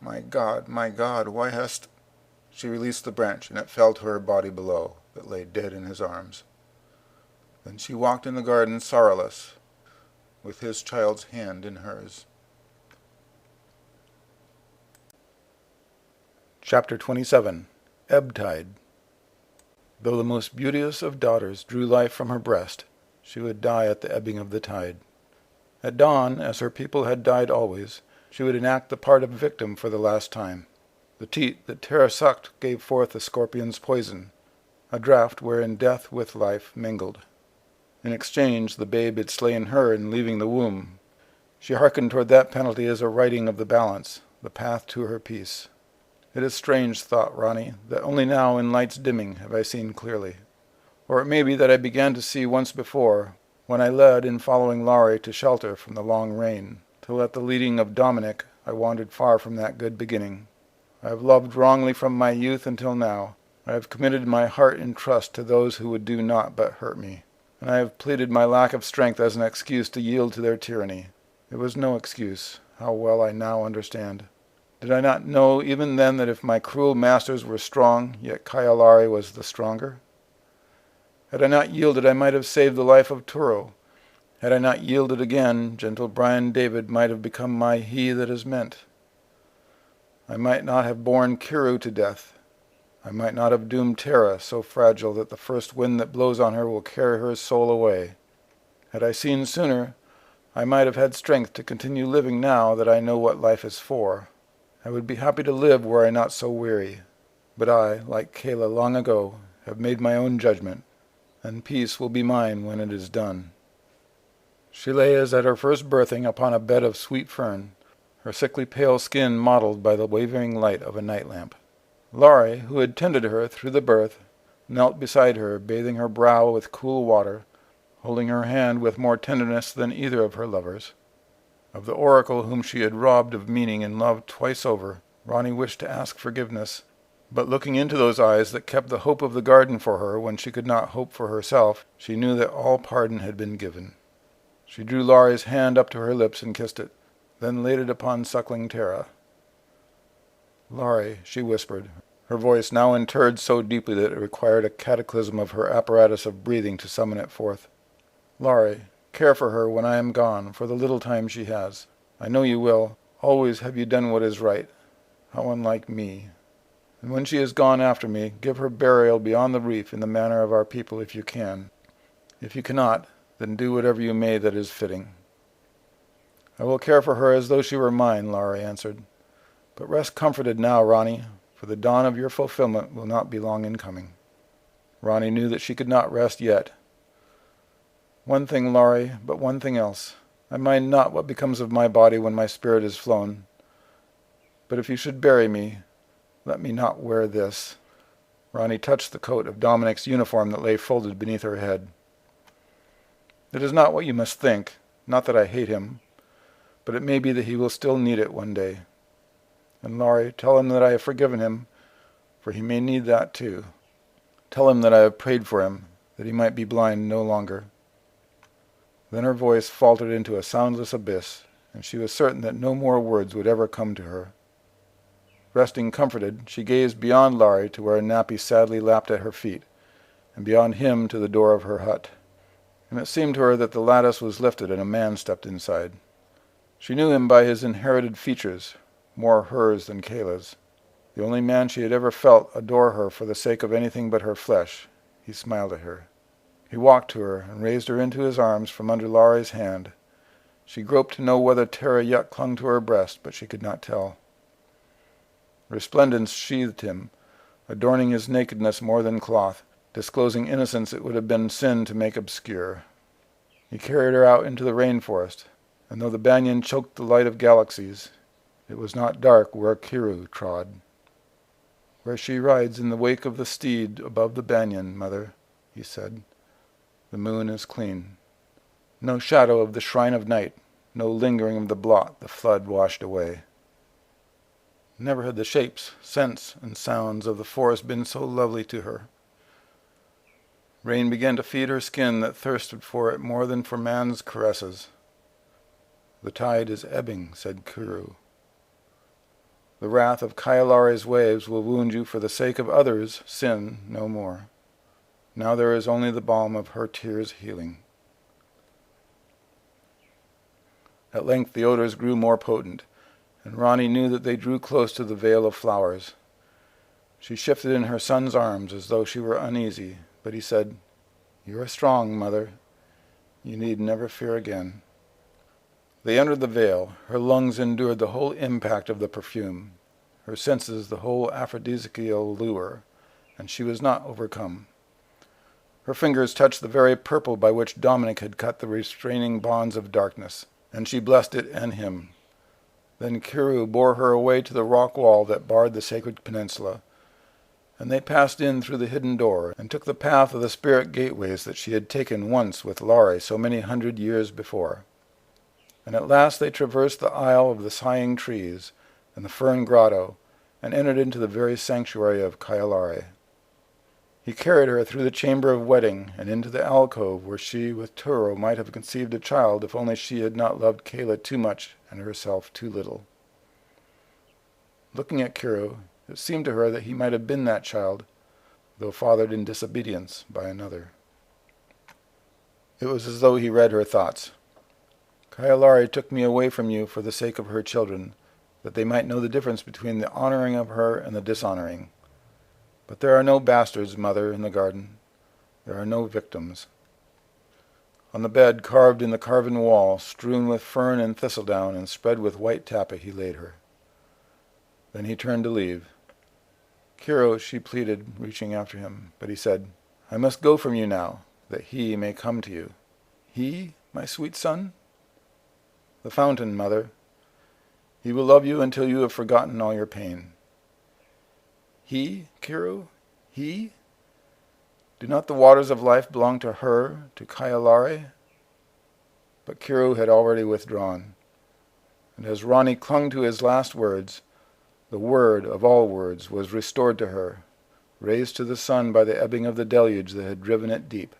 My God, why hast—" She released the branch, and it fell to her body below, that lay dead in his arms. Then she walked in the garden sorrowless, with his child's hand in hers. Chapter 27. Ebb Tide. Though the most beauteous of daughters drew life from her breast, she would die at the ebbing of the tide. At dawn, as her people had died always, she would enact the part of victim for the last time. The teat that Terra sucked gave forth the scorpion's poison, a draught wherein death with life mingled. In exchange, the babe had slain her in leaving the womb. She hearkened toward that penalty as a righting of the balance, the path to her peace. It is strange, thought Ronnie, that only now in light's dimming have I seen clearly. Or it may be that I began to see once before, when I led in following Laurie to shelter from the long rain, till at the leading of Dominic I wandered far from that good beginning. I have loved wrongly from my youth until now. I have committed my heart in trust to those who would do naught but hurt me, and I have pleaded my lack of strength as an excuse to yield to their tyranny. It was no excuse. How well I now understand. Did I not know even then that if my cruel masters were strong, yet Kyalari was the stronger? Had I not yielded, I might have saved the life of Turo. Had I not yielded again, gentle Brian David might have become my he that is meant. I might not have borne Kiru to death. I might not have doomed Terra, so fragile that the first wind that blows on her will carry her soul away. Had I seen sooner, I might have had strength to continue living now that I know what life is for. I would be happy to live were I not so weary. But I, like Kayla long ago, have made my own judgment, and peace will be mine when it is done. She lay as at her first birthing upon a bed of sweet fern, her sickly pale skin mottled by the wavering light of a night lamp. Laurie, who had tended her through the birth, knelt beside her, bathing her brow with cool water, holding her hand with more tenderness than either of her lovers. Of the oracle whom she had robbed of meaning and loved twice over, Ronnie wished to ask forgiveness, but looking into those eyes that kept the hope of the garden for her when she could not hope for herself, she knew that all pardon had been given. She drew Laurie's hand up to her lips and kissed it, then laid it upon suckling Terra. "Laurie," she whispered, her voice now interred so deeply that it required a cataclysm of her apparatus of breathing to summon it forth. "Laurie, care for her when I am gone, for the little time she has. I know you will. Always have you done what is right. How unlike me. And when she is gone after me, give her burial beyond the reef in the manner of our people if you can. If you cannot, then do whatever you may that is fitting." "I will care for her as though she were mine," Laurie answered. "But rest comforted now, Ronnie, for the dawn of your fulfillment will not be long in coming." Ronnie knew that she could not rest yet. "One thing, Laurie, but one thing else. I mind not what becomes of my body when my spirit is flown. But if you should bury me, let me not wear this." Ronnie touched the coat of Dominic's uniform that lay folded beneath her head. "It is not what you must think. Not that I hate him. But it may be that he will still need it one day. And Laurie, tell him that I have forgiven him, for he may need that too. Tell him that I have prayed for him, that he might be blind no longer." Then her voice faltered into a soundless abyss, and she was certain that no more words would ever come to her. Resting comforted, she gazed beyond Laurie to where Nappy sadly lapped at her feet, and beyond him to the door of her hut. And it seemed to her that the lattice was lifted and a man stepped inside. She knew him by his inherited features, more hers than Kayla's. The only man she had ever felt adore her for the sake of anything but her flesh. He smiled at her. He walked to her and raised her into his arms from under Laurie's hand. She groped to know whether Tara yet clung to her breast, but she could not tell. Resplendence sheathed him, adorning his nakedness more than cloth, disclosing innocence it would have been sin to make obscure. He carried her out into the rainforest, and though the banyan choked the light of galaxies, it was not dark where Kiru trod. "Where she rides in the wake of the steed above the banyan, mother," he said. "The moon is clean. No shadow of the shrine of night, no lingering of the blot the flood washed away." Never had the shapes, scents, and sounds of the forest been so lovely to her. Rain began to feed her skin that thirsted for it more than for man's caresses. "The tide is ebbing," said Kiru. "The wrath of Kaialare's waves will wound you for the sake of others' sin no more. Now there is only the balm of her tears healing." At length the odors grew more potent, and Ronnie knew that they drew close to the veil of flowers. She shifted in her son's arms as though she were uneasy, but he said, "You are strong, mother. You need never fear again." They entered the veil. Her lungs endured the whole impact of the perfume, her senses the whole aphrodisiacal lure, and she was not overcome. Her fingers touched the very purple by which Dominic had cut the restraining bonds of darkness, and she blessed it and him. Then Kiru bore her away to the rock wall that barred the sacred peninsula, and they passed in through the hidden door and took the path of the spirit gateways that she had taken once with Laurie so many 100 years before. And at last they traversed the aisle of the sighing trees and the fern grotto and entered into the very sanctuary of Kaialare. He carried her through the chamber of wedding and into the alcove where she with Turo might have conceived a child if only she had not loved Kayla too much and herself too little. Looking at Kiru, it seemed to her that he might have been that child, though fathered in disobedience by another. It was as though he read her thoughts. "Kaialare took me away from you for the sake of her children, that they might know the difference between the honoring of her and the dishonoring. But there are no bastards, mother, in the garden. There are no victims." On the bed carved in the carven wall, strewn with fern and thistledown and spread with white tappa, he laid her. Then he turned to leave. "Kiru," she pleaded, reaching after him, but he said, "I must go from you now, that he may come to you." "He, my sweet son?" "The fountain, mother. He will love you until you have forgotten all your pain." "He, Kiru? He? Do not the waters of life belong to her, to Kaialare?" But Kiru had already withdrawn, and as Ronnie clung to his last words, the word of all words was restored to her, raised to the sun by the ebbing of the deluge that had driven it deep.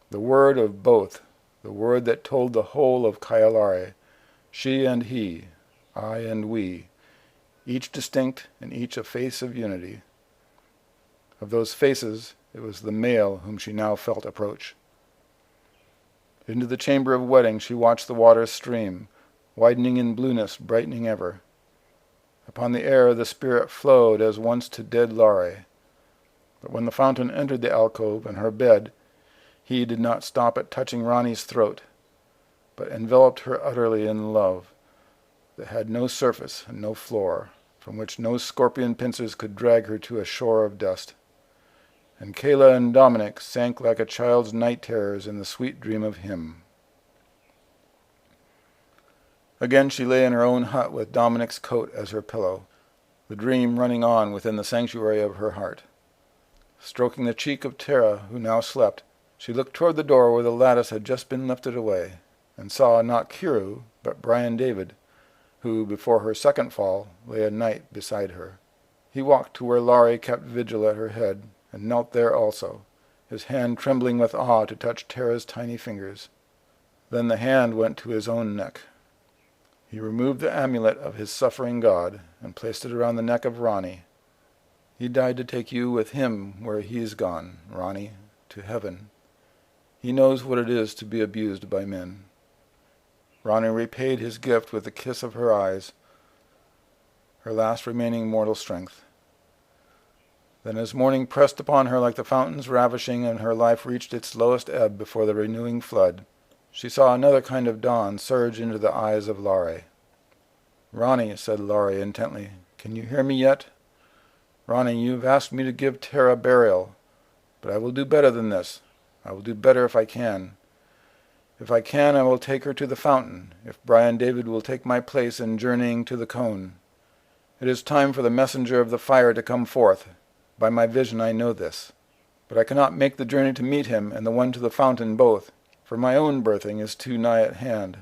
The word of both, the word that told the whole of Kaialare, she and he, I and we, each distinct and each a face of unity. Of those faces, it was the male whom she now felt approach. Into the chamber of wedding she watched the waters stream, widening in blueness, brightening ever. Upon the air the spirit flowed as once to dead Laurie. But when the fountain entered the alcove and her bed, he did not stop at touching Ronnie's throat, but enveloped her utterly in love that had no surface and no floor, from which no scorpion pincers could drag her to a shore of dust. And Kayla and Dominic sank like a child's night terrors in the sweet dream of him. Again she lay in her own hut with Dominic's coat as her pillow, the dream running on within the sanctuary of her heart. Stroking the cheek of Tara, who now slept, she looked toward the door where the lattice had just been lifted away, and saw not Kiru, but Brian David, who, before her second fall, lay a knight beside her. He walked to where Laurie kept vigil at her head, and knelt there also, his hand trembling with awe to touch Tara's tiny fingers. Then the hand went to his own neck. He removed the amulet of his suffering god, and placed it around the neck of Ronnie. He died to take you with him where he's gone, Ronnie, to heaven. He knows what it is to be abused by men. Ronnie repaid his gift with a kiss of her eyes, her last remaining mortal strength. Then as morning pressed upon her like the fountains ravishing, and her life reached its lowest ebb before the renewing flood, she saw another kind of dawn surge into the eyes of Laurie. "Ronnie," said Laurie intently, "can you hear me yet? Ronnie, you've asked me to give Tara burial, but I will do better than this. I will do better if I can. If I can, I will take her to the fountain, if Brian David will take my place in journeying to the cone. It is time for the messenger of the fire to come forth. By my vision I know this. But I cannot make the journey to meet him and the one to the fountain both, for my own birthing is too nigh at hand.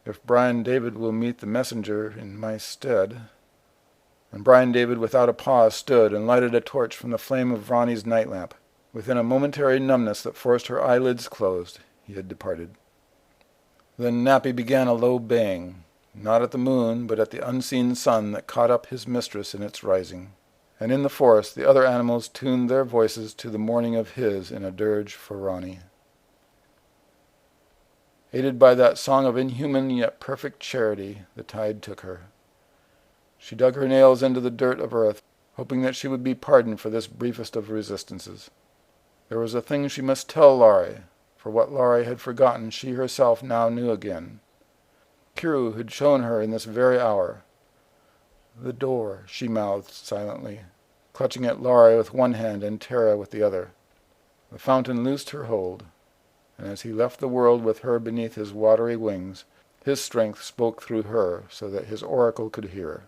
If Brian David will meet the messenger in my stead—" And Brian David without a pause stood and lighted a torch from the flame of Ronnie's night lamp. Within a momentary numbness that forced her eyelids closed, he had departed. Then Nappy began a low baying, not at the moon, but at the unseen sun that caught up his mistress in its rising. And in the forest the other animals tuned their voices to the mourning of his in a dirge for Ronnie. Aided by that song of inhuman yet perfect charity, the tide took her. She dug her nails into the dirt of earth, hoping that she would be pardoned for this briefest of resistances. There was a thing she must tell Laurie, for what Laurie had forgotten she herself now knew again. Kiru had shown her in this very hour. "The door," she mouthed silently, clutching at Laurie with one hand and Tara with the other. The fountain loosed her hold, and as he left the world with her beneath his watery wings, his strength spoke through her so that his oracle could hear.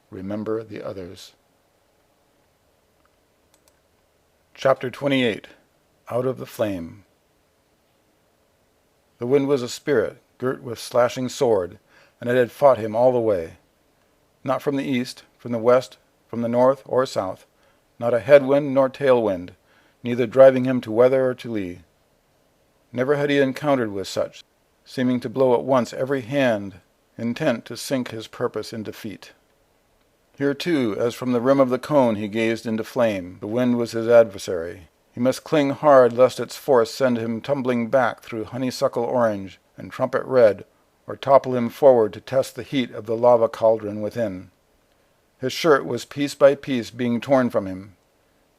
Remember the others. Chapter 28. Out of the Flame. The wind was a spirit, girt with slashing sword, and it had fought him all the way. Not from the east, from the west, from the north or south, not a headwind nor tailwind, neither driving him to weather or to lee. Never had he encountered with such, seeming to blow at once every hand, intent to sink his purpose in defeat. Here too, as from the rim of the cone he gazed into flame, the wind was his adversary. He must cling hard lest its force send him tumbling back through honeysuckle orange and trumpet red, or topple him forward to test the heat of the lava cauldron within. His shirt was piece by piece being torn from him.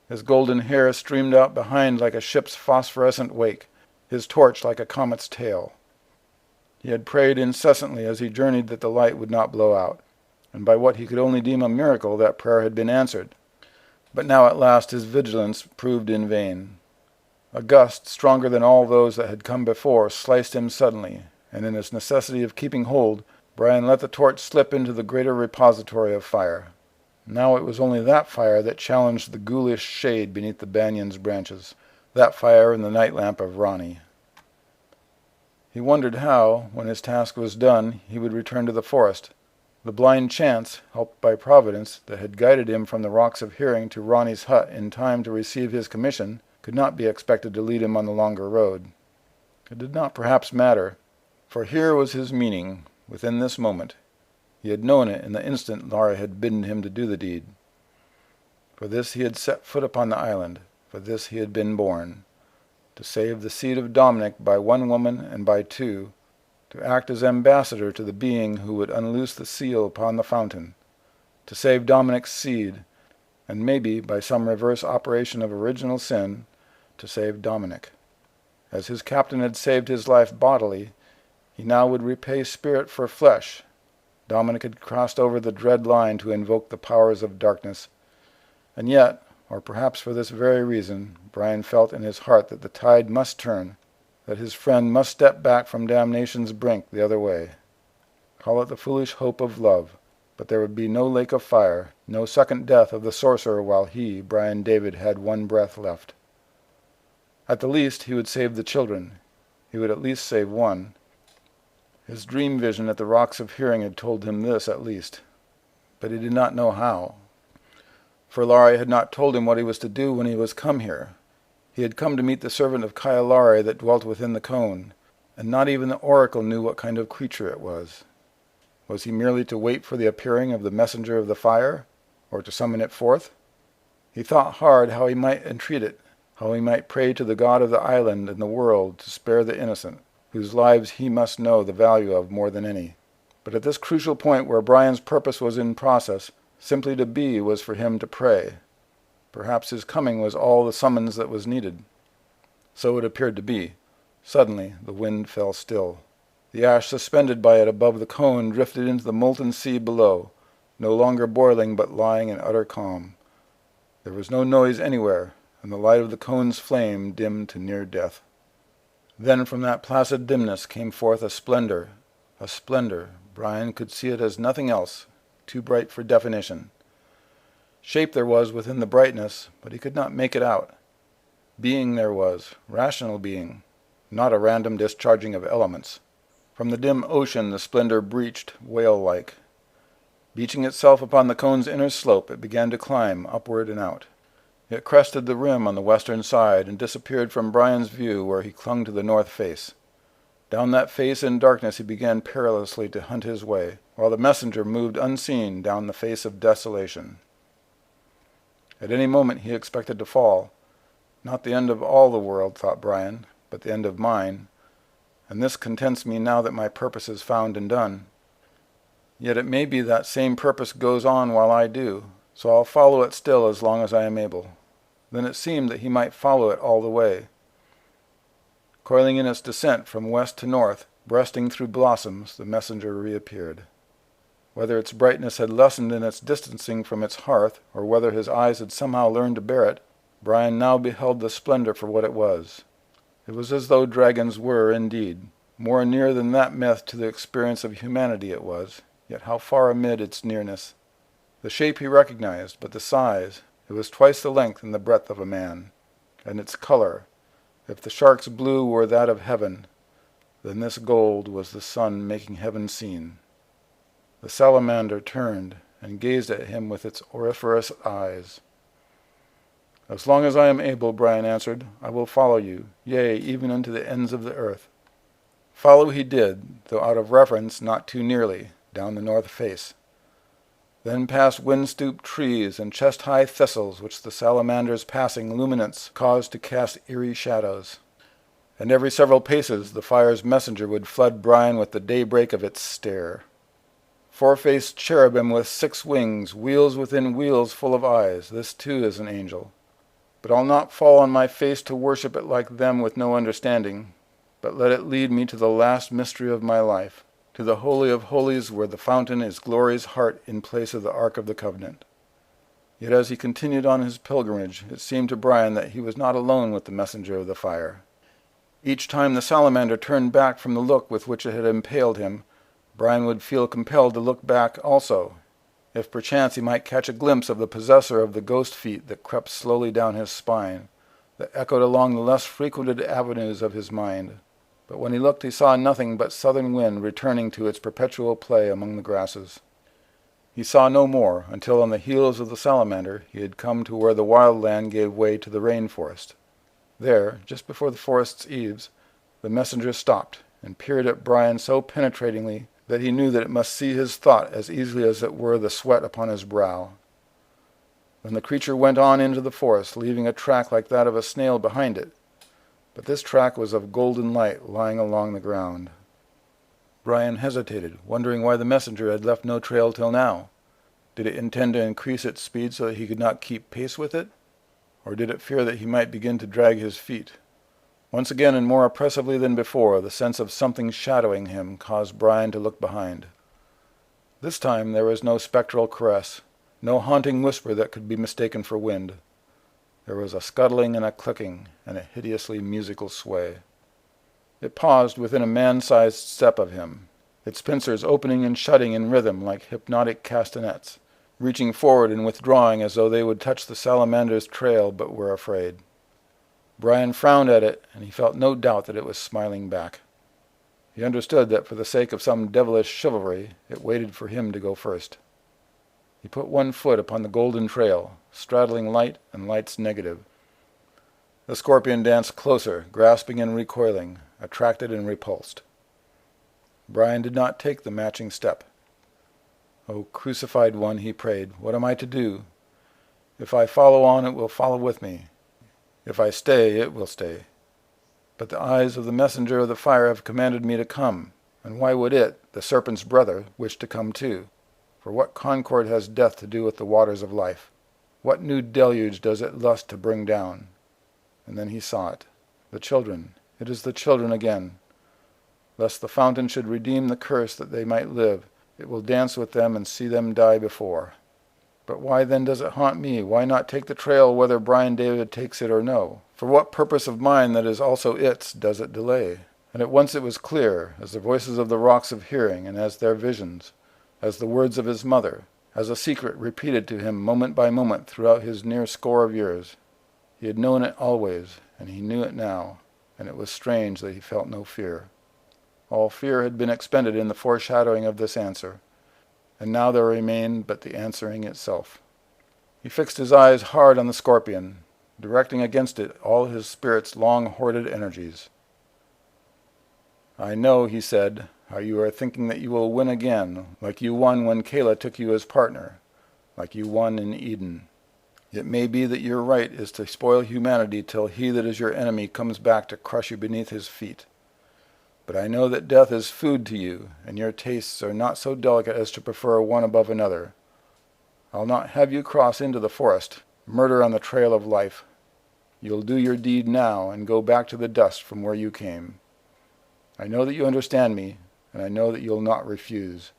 His golden hair streamed out behind like a ship's phosphorescent wake, his torch like a comet's tail. He had prayed incessantly as he journeyed that the light would not blow out, and by what he could only deem a miracle that prayer had been answered. But now at last his vigilance proved in vain. A gust, stronger than all those that had come before, sliced him suddenly, and in his necessity of keeping hold, Brian let the torch slip into the greater repository of fire. Now it was only that fire that challenged the ghoulish shade beneath the banyan's branches, that fire in the night lamp of Ronnie. He wondered how, when his task was done, he would return to the forest. The blind chance, helped by Providence, that had guided him from the rocks of Hearing to Ronnie's hut in time to receive his commission, could not be expected to lead him on the longer road. It did not perhaps matter, for here was his meaning, within this moment. He had known it in the instant Laurie had bidden him to do the deed. For this he had set foot upon the island, for this he had been born, to save the seed of Dominic by one woman and by two, to act as ambassador to the being who would unloose the seal upon the fountain, to save Dominic's seed, and maybe, by some reverse operation of original sin, to save Dominic. As his captain had saved his life bodily, he now would repay spirit for flesh. Dominic had crossed over the dread line to invoke the powers of darkness, and yet, or perhaps for this very reason, Brian felt in his heart that the tide must turn, that his friend must step back from damnation's brink the other way. Call it the foolish hope of love, but there would be no lake of fire, no second death of the sorcerer while he, Brian David, had one breath left. At the least, he would save the children. He would at least save one. His dream vision at the Rocks of Hearing had told him this at least, but he did not know how. For Lari had not told him what he was to do when he was come here. He had come to meet the servant of Kaialari that dwelt within the cone, and not even the oracle knew what kind of creature it was. Was he merely to wait for the appearing of the messenger of the fire, or to summon it forth? He thought hard how he might entreat it, how he might pray to the god of the island and the world to spare the innocent, whose lives he must know the value of more than any. But at this crucial point where Brian's purpose was in process, simply to be was for him to pray. Perhaps his coming was all the summons that was needed. So it appeared to be. Suddenly the wind fell still. The ash suspended by it above the cone drifted into the molten sea below, no longer boiling but lying in utter calm. There was no noise anywhere, and the light of the cone's flame dimmed to near death. Then from that placid dimness came forth a splendor. Brian could see it as nothing else, too bright for definition. Shape there was within the brightness, but he could not make it out. Being there was, rational being, not a random discharging of elements. From the dim ocean the splendor breached, whale-like. Beaching itself upon the cone's inner slope, it began to climb upward and out. It crested the rim on the western side and disappeared from Brian's view where he clung to the north face. Down that face in darkness he began perilously to hunt his way, while the messenger moved unseen down the face of desolation. At any moment he expected to fall. Not the end of all the world, thought Brian, but the end of mine, and this contents me now that my purpose is found and done. Yet it may be that same purpose goes on while I do, so I'll follow it still as long as I am able. Then it seemed that he might follow it all the way. Coiling in its descent from west to north, breasting through blossoms, the messenger reappeared. Whether its brightness had lessened in its distancing from its hearth, or whether his eyes had somehow learned to bear it, Brian now beheld the splendor for what it was. It was as though dragons were, indeed. More near than that myth to the experience of humanity it was, yet how far amid its nearness. The shape he recognized, but the size, it was twice the length and the breadth of a man. And its color, if the shark's blue were that of heaven, then this gold was the sun making heaven seen. The salamander turned and gazed at him with its auriferous eyes. "As long as I am able," Brian answered, "I will follow you, yea, even unto the ends of the earth." Follow he did, though out of reverence not too nearly, down the north face. Then past wind-stooped trees and chest-high thistles which the salamander's passing luminance caused to cast eerie shadows. And every several paces the fire's messenger would flood Brian with the daybreak of its stare. Four-faced cherubim with 6 wings, wheels within wheels full of eyes, this too is an angel. But I'll not fall on my face to worship it like them with no understanding, but let it lead me to the last mystery of my life, to the Holy of Holies where the fountain is glory's heart in place of the Ark of the Covenant. Yet as he continued on his pilgrimage, it seemed to Brian that he was not alone with the messenger of the fire. Each time the salamander turned back from the look with which it had impaled him, Brian would feel compelled to look back also, if perchance he might catch a glimpse of the possessor of the ghost feet that crept slowly down his spine, that echoed along the less frequented avenues of his mind. But when he looked he saw nothing but southern wind returning to its perpetual play among the grasses. He saw no more, until on the heels of the salamander he had come to where the wild land gave way to the rainforest. There, just before the forest's eaves, the messenger stopped, and peered at Brian so penetratingly that he knew that it must see his thought as easily as it were the sweat upon his brow. Then the creature went on into the forest, leaving a track like that of a snail behind it, but this track was of golden light lying along the ground. Brian hesitated, wondering why the messenger had left no trail till now. Did it intend to increase its speed so that he could not keep pace with it? Or did it fear that he might begin to drag his feet? Once again, and more oppressively than before, the sense of something shadowing him caused Brian to look behind. This time there was no spectral caress, no haunting whisper that could be mistaken for wind. There was a scuttling and a clicking, and a hideously musical sway. It paused within a man-sized step of him, its pincers opening and shutting in rhythm like hypnotic castanets, reaching forward and withdrawing as though they would touch the salamander's trail but were afraid. Brian frowned at it, and he felt no doubt that it was smiling back. He understood that for the sake of some devilish chivalry it waited for him to go first. He put one foot upon the golden trail, straddling light and light's negative. The scorpion danced closer, grasping and recoiling, attracted and repulsed. Brian did not take the matching step. "O crucified one," he prayed, "what am I to do? If I follow on, it will follow with me. If I stay, it will stay. But the eyes of the messenger of the fire have commanded me to come, and why would it, the serpent's brother, wish to come too? For what concord has death to do with the waters of life? What new deluge does it lust to bring down?" And then he saw it. The children. It is the children again. Lest the fountain should redeem the curse that they might live, it will dance with them and see them die before. But why then does it haunt me? Why not take the trail whether Brian David takes it or no? For what purpose of mine that is also its does it delay? And at once it was clear, as the voices of the rocks of hearing, and as their visions, as the words of his mother, as a secret repeated to him moment by moment throughout his near score of years. He had known it always, and he knew it now, and it was strange that he felt no fear. All fear had been expended in the foreshadowing of this answer, and now there remained but the answering itself. He fixed his eyes hard on the scorpion, directing against it all his spirit's long-hoarded energies. "I know," he said, "how you are thinking that you will win again, like you won when Kayla took you as partner, like you won in Eden. It may be that your right is to spoil humanity till he that is your enemy comes back to crush you beneath his feet. But I know that death is food to you, and your tastes are not so delicate as to prefer one above another. I'll not have you cross into the forest, murder on the trail of life. You'll do your deed now, and go back to the dust from where you came. I know that you understand me, and I know that you'll not refuse.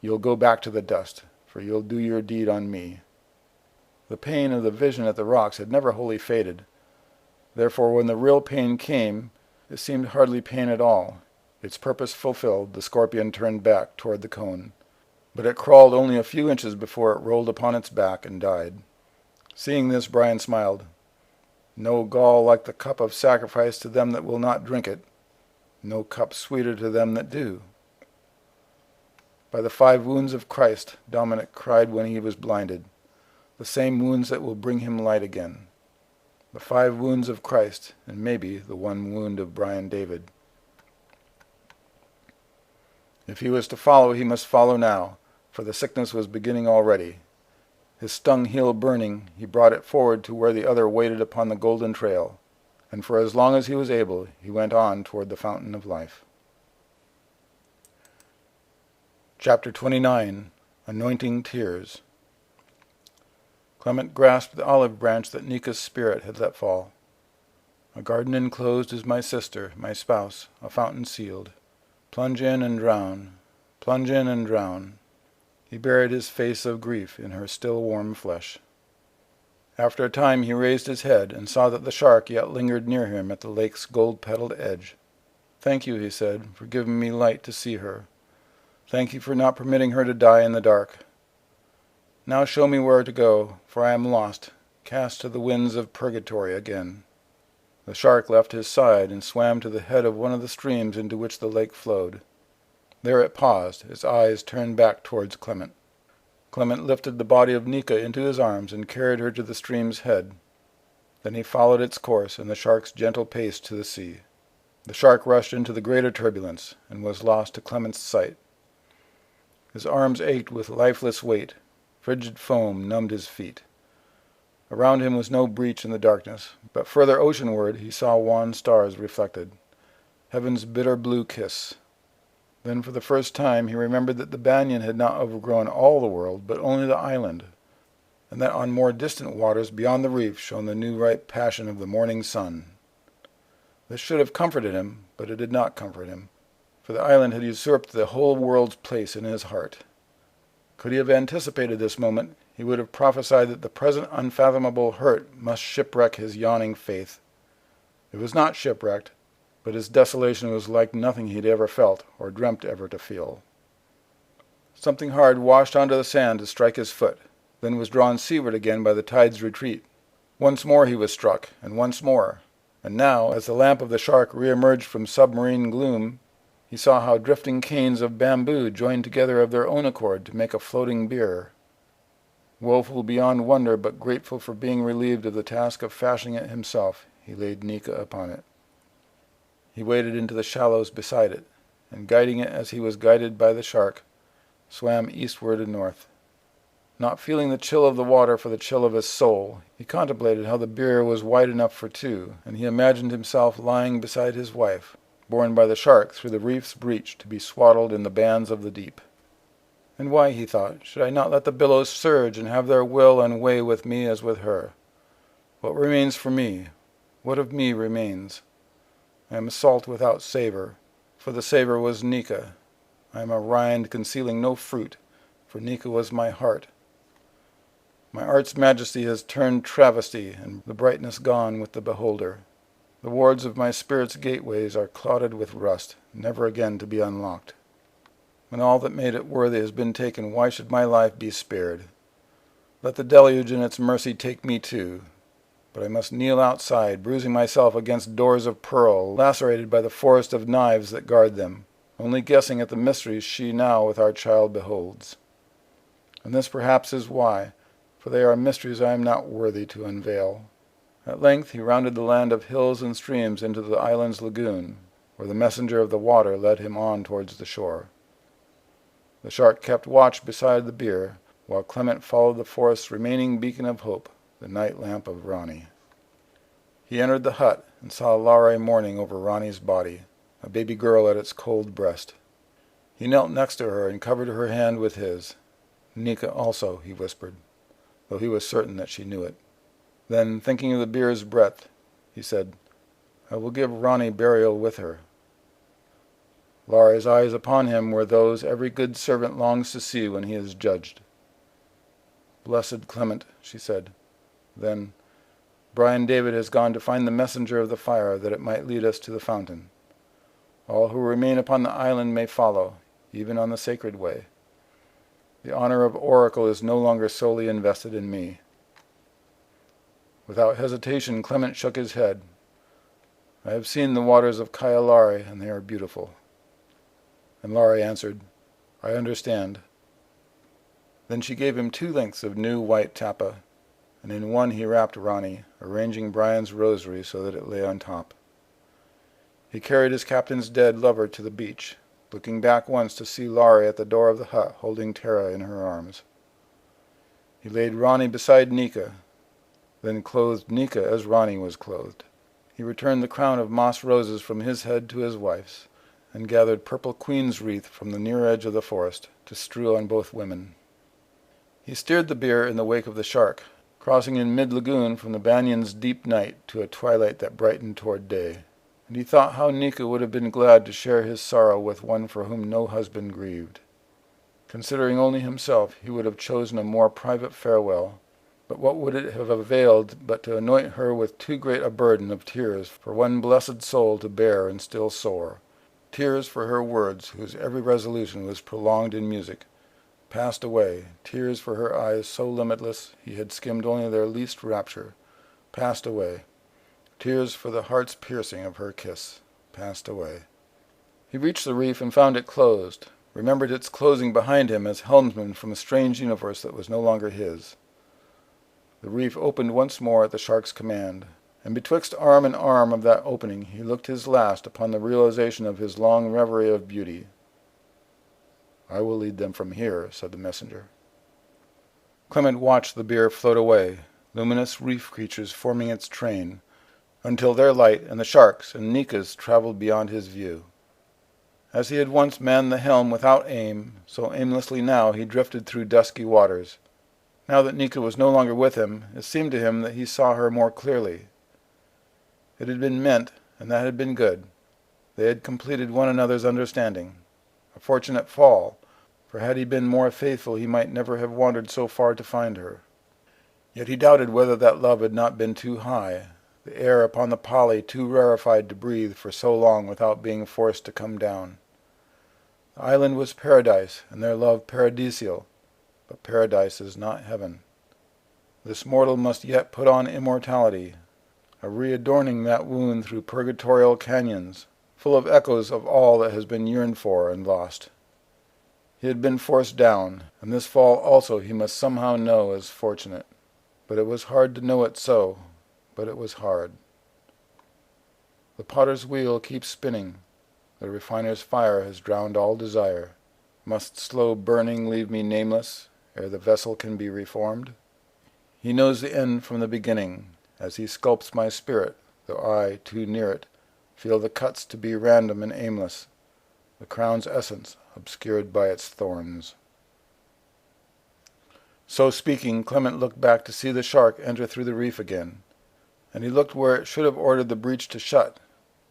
You'll go back to the dust, for you'll do your deed on me." The pain of the vision at the rocks had never wholly faded. Therefore, when the real pain came, it seemed hardly pain at all. Its purpose fulfilled, the scorpion turned back toward the cone. But it crawled only a few inches before it rolled upon its back and died. Seeing this, Brian smiled. No gall like the cup of sacrifice to them that will not drink it. No cup sweeter to them that do. By the 5 wounds of Christ, Dominic cried when he was blinded. The same wounds that will bring him light again. The 5 wounds of Christ, and maybe the 1 wound of Brian David. If he was to follow, he must follow now, for the sickness was beginning already. His stung heel burning, he brought it forward to where the other waited upon the golden trail, and for as long as he was able, he went on toward the fountain of life. Chapter 29. Anointing Tears. Clement grasped the olive branch that Nika's spirit had let fall. "A garden enclosed is my sister, my spouse, a fountain sealed. Plunge in and drown, plunge in and drown." He buried his face of grief in her still warm flesh. After a time he raised his head and saw that the shark yet lingered near him at the lake's gold-petaled edge. "Thank you," he said, "for giving me light to see her. Thank you for not permitting her to die in the dark. Now show me where to go, for I am lost, cast to the winds of purgatory again." The shark left his side and swam to the head of one of the streams into which the lake flowed. There it paused, its eyes turned back towards Clement. Clement lifted the body of Nika into his arms and carried her to the stream's head. Then he followed its course and the shark's gentle pace to the sea. The shark rushed into the greater turbulence and was lost to Clement's sight. His arms ached with lifeless weight. Frigid foam numbed his feet. Around him was no breach in the darkness, but further oceanward he saw wan stars reflected. Heaven's bitter blue kiss. Then for the first time he remembered that the banyan had not overgrown all the world, but only the island, and that on more distant waters beyond the reef shone the new ripe passion of the morning sun. This should have comforted him, but it did not comfort him, for the island had usurped the whole world's place in his heart. Could he have anticipated this moment, he would have prophesied that the present unfathomable hurt must shipwreck his yawning faith. It was not shipwrecked, but his desolation was like nothing he'd ever felt or dreamt ever to feel. Something hard washed onto the sand to strike his foot, then was drawn seaward again by the tide's retreat. Once more he was struck, and once more, and now, as the lamp of the shark re-emerged from submarine gloom, he saw how drifting canes of bamboo joined together of their own accord to make a floating bier. Woeful beyond wonder, but grateful for being relieved of the task of fashioning it himself, he laid Nika upon it. He waded into the shallows beside it, and guiding it as he was guided by the shark, swam eastward and north. Not feeling the chill of the water for the chill of his soul, he contemplated how the bier was wide enough for two, and he imagined himself lying beside his wife, borne by the shark through the reef's breach to be swaddled in the bands of the deep. And why, he thought, should I not let the billows surge and have their will and way with me as with her? What remains for me? What of me remains? I am salt without savour, for the savour was Nika. I am a rind concealing no fruit, for Nika was my heart. My art's majesty has turned travesty, and the brightness gone with the beholder. The wards of my spirit's gateways are clouded with rust, never again to be unlocked. When all that made it worthy has been taken, why should my life be spared? Let the deluge in its mercy take me too. But I must kneel outside, bruising myself against doors of pearl, lacerated by the forest of knives that guard them, only guessing at the mysteries she now with our child beholds. And this perhaps is why, for they are mysteries I am not worthy to unveil. At length he rounded the land of hills and streams into the island's lagoon, where the messenger of the water led him on towards the shore. The shark kept watch beside the bier, while Clement followed the forest's remaining beacon of hope, the night lamp of Ronnie. He entered the hut and saw Lare mourning over Ronnie's body, a baby girl at its cold breast. He knelt next to her and covered her hand with his. Nika also, he whispered, though he was certain that she knew it. Then, thinking of the bier's breadth, he said, I will give Ronnie burial with her. Lare's eyes upon him were those every good servant longs to see when he is judged. Blessed Clement, she said. Then, Brian David has gone to find the messenger of the fire, that it might lead us to the fountain. All who remain upon the island may follow, even on the sacred way. The honor of oracle is no longer solely invested in me. Without hesitation, Clement shook his head. I have seen the waters of Kyalare, and they are beautiful. And Lare answered, I understand. Then she gave him 2 lengths of new white tapa, and in one he wrapped Ronnie, arranging Brian's rosary so that it lay on top. He carried his captain's dead lover to the beach, looking back once to see Lare at the door of the hut holding Tara in her arms. He laid Ronnie beside Nika, then clothed Nika as Ronnie was clothed. He returned the crown of moss roses from his head to his wife's, and gathered purple queen's wreath from the near edge of the forest to strew on both women. He steered the bier in the wake of the shark, crossing in mid-lagoon from the banyan's deep night to a twilight that brightened toward day, and he thought how Nika would have been glad to share his sorrow with one for whom no husband grieved. Considering only himself, he would have chosen a more private farewell, but what would it have availed but to anoint her with too great a burden of tears for one blessed soul to bear and still sore, tears for her words, whose every resolution was prolonged in music, passed away, tears for her eyes so limitless he had skimmed only their least rapture, passed away, tears for the heart's piercing of her kiss, passed away. He reached the reef and found it closed, remembered its closing behind him as helmsman from a strange universe that was no longer his. The reef opened once more at the shark's command, and betwixt arm and arm of that opening he looked his last upon the realization of his long reverie of beauty. I will lead them from here, said the messenger. Clement watched the bier float away, luminous reef creatures forming its train, until their light and the shark's and Nika's traveled beyond his view. As he had once manned the helm without aim, so aimlessly now he drifted through dusky waters. Now that Nika was no longer with him, it seemed to him that he saw her more clearly. It had been meant, and that had been good. They had completed one another's understanding. A fortunate fall, for had he been more faithful he might never have wandered so far to find her. Yet he doubted whether that love had not been too high, the air upon the Poly too rarefied to breathe for so long without being forced to come down. The island was paradise, and their love paradisial, but paradise is not heaven. This mortal must yet put on immortality, a readorning that wound through purgatorial canyons, full of echoes of all that has been yearned for and lost. He had been forced down, and this fall also he must somehow know as fortunate. But it was hard to know it so, but it was hard. The potter's wheel keeps spinning. The refiner's fire has drowned all desire. Must slow burning leave me nameless, ere the vessel can be reformed? He knows the end from the beginning, as he sculpts my spirit, though I, too near it, feel the cuts to be random and aimless, the crown's essence obscured by its thorns. So speaking, Clement looked back to see the shark enter through the reef again, and he looked where it should have ordered the breach to shut,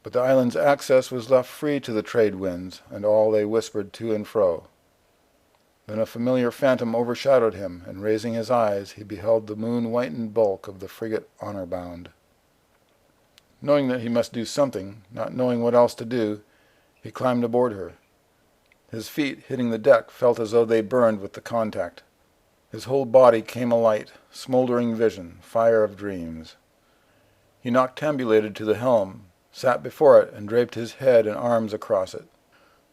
but the island's access was left free to the trade winds, and all they whispered to and fro. Then a familiar phantom overshadowed him, and raising his eyes, he beheld the moon-whitened bulk of the frigate honor-bound. Knowing that he must do something, not knowing what else to do, he climbed aboard her. His feet, hitting the deck, felt as though they burned with the contact. His whole body came alight, smoldering vision, fire of dreams. He noctambulated to the helm, sat before it, and draped his head and arms across it.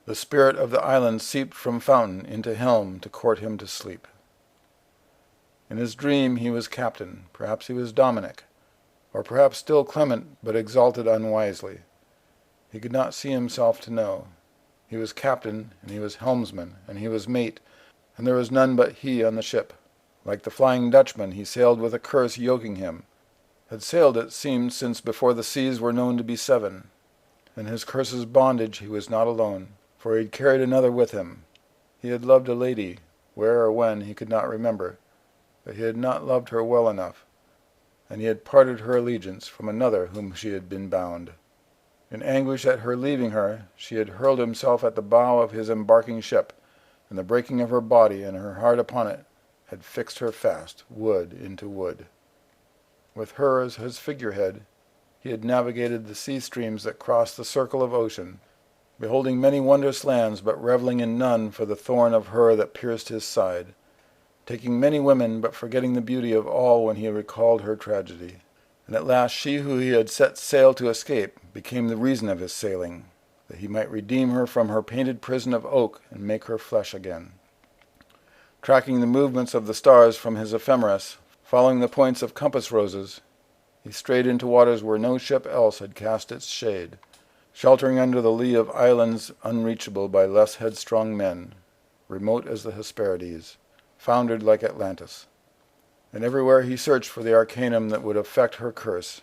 The spirit of the island seeped from fountain into helm to court him to sleep. In his dream he was captain, perhaps he was Dominic, or perhaps still Clement, but exalted unwisely. He could not see himself to know. He was captain, and he was helmsman, and he was mate, and there was none but he on the ship. Like the Flying Dutchman, he sailed with a curse yoking him, had sailed, it seemed, since before the seas were known to be seven. In his curse's bondage he was not alone, for he had carried another with him. He had loved a lady, where or when he could not remember, but he had not loved her well enough, and he had parted her allegiance from another whom she had been bound. In anguish at her leaving her, she had hurled himself at the bow of his embarking ship, and the breaking of her body and her heart upon it had fixed her fast, wood into wood. With her as his figurehead, he had navigated the sea streams that crossed the circle of ocean, beholding many wondrous lands, but reveling in none for the thorn of her that pierced his side, taking many women, but forgetting the beauty of all when he recalled her tragedy. And at last she who he had set sail to escape became the reason of his sailing, that he might redeem her from her painted prison of oak and make her flesh again. Tracking the movements of the stars from his ephemeris, following the points of compass roses, he strayed into waters where no ship else had cast its shade, sheltering under the lee of islands unreachable by less headstrong men, remote as the Hesperides, foundered like Atlantis. And everywhere he searched for the arcanum that would effect her curse.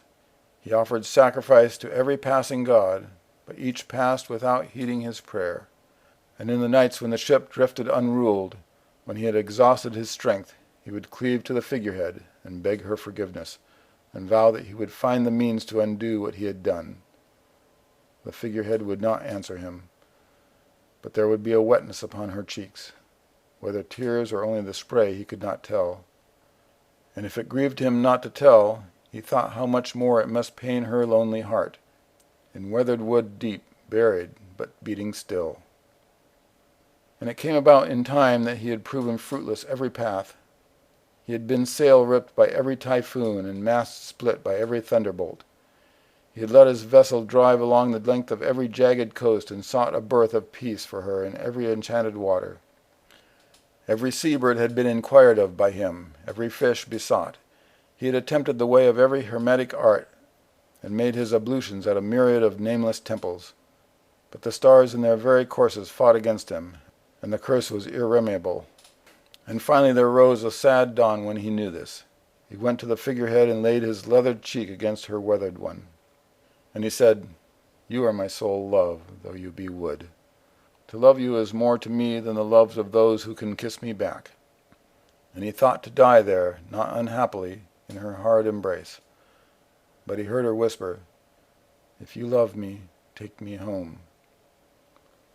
He offered sacrifice to every passing god, but each passed without heeding his prayer. And in the nights when the ship drifted unruled, when he had exhausted his strength, he would cleave to the figurehead and beg her forgiveness, and vow that he would find the means to undo what he had done. The figurehead would not answer him, but there would be a wetness upon her cheeks, whether tears or only the spray he could not tell. And if it grieved him not to tell, he thought how much more it must pain her lonely heart, in weathered wood deep, buried, but beating still. And it came about in time that he had proven fruitless every path. He had been sail ripped by every typhoon, and masts split by every thunderbolt. He had let his vessel drive along the length of every jagged coast, and sought a birth of peace for her in every enchanted water. Every sea-bird had been inquired of by him, every fish besought. He had attempted the way of every hermetic art, and made his ablutions at a myriad of nameless temples. But the stars in their very courses fought against him, and the curse was irremediable. And finally there rose a sad dawn when he knew this. He went to the figurehead and laid his leathered cheek against her weathered one. And he said, "You are my sole love, though you be wood. To love you is more to me than the loves of those who can kiss me back." And he thought to die there, not unhappily, in her hard embrace. But he heard her whisper, "If you love me, take me home."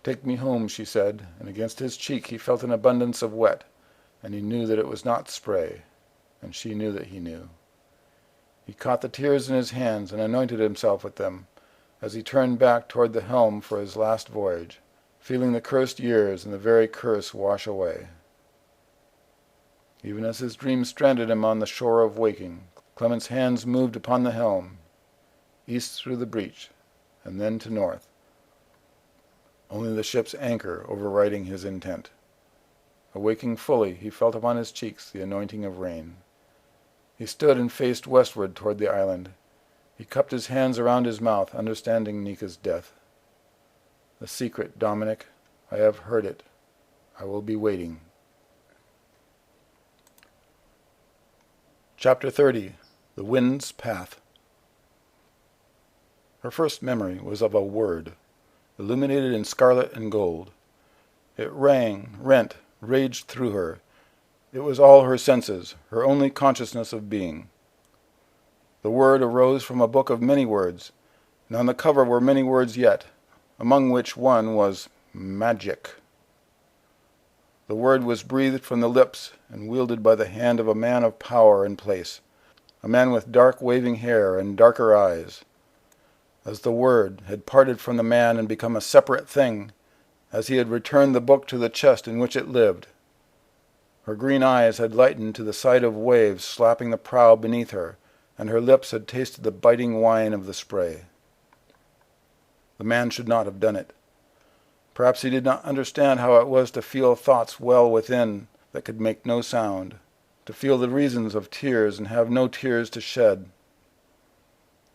"Take me home," she said, and against his cheek he felt an abundance of wet, and he knew that it was not spray, and she knew that he knew. He caught the tears in his hands and anointed himself with them as he turned back toward the helm for his last voyage, feeling the cursed years and the very curse wash away. Even as his dream stranded him on the shore of waking, Clement's hands moved upon the helm, east through the breach, and then to north, only the ship's anchor overriding his intent. Awaking fully, he felt upon his cheeks the anointing of rain. He stood and faced westward toward the island. He cupped his hands around his mouth, understanding Nika's death. The secret, Dominic. I have heard it. I will be waiting. Chapter 30. The Wind's Path. Her first memory was of a word, illuminated in scarlet and gold. It rang, rent, raged through her. It was all her senses, her only consciousness of being. The word arose from a book of many words, and on the cover were many words yet, among which one was magic. The word was breathed from the lips and wielded by the hand of a man of power and place, a man with dark waving hair and darker eyes. As the word had parted from the man and become a separate thing, as he had returned the book to the chest in which it lived, her green eyes had lightened to the sight of waves slapping the prow beneath her, and her lips had tasted the biting wine of the spray. The man should not have done it. Perhaps he did not understand how it was to feel thoughts well within that could make no sound, to feel the reasons of tears and have no tears to shed.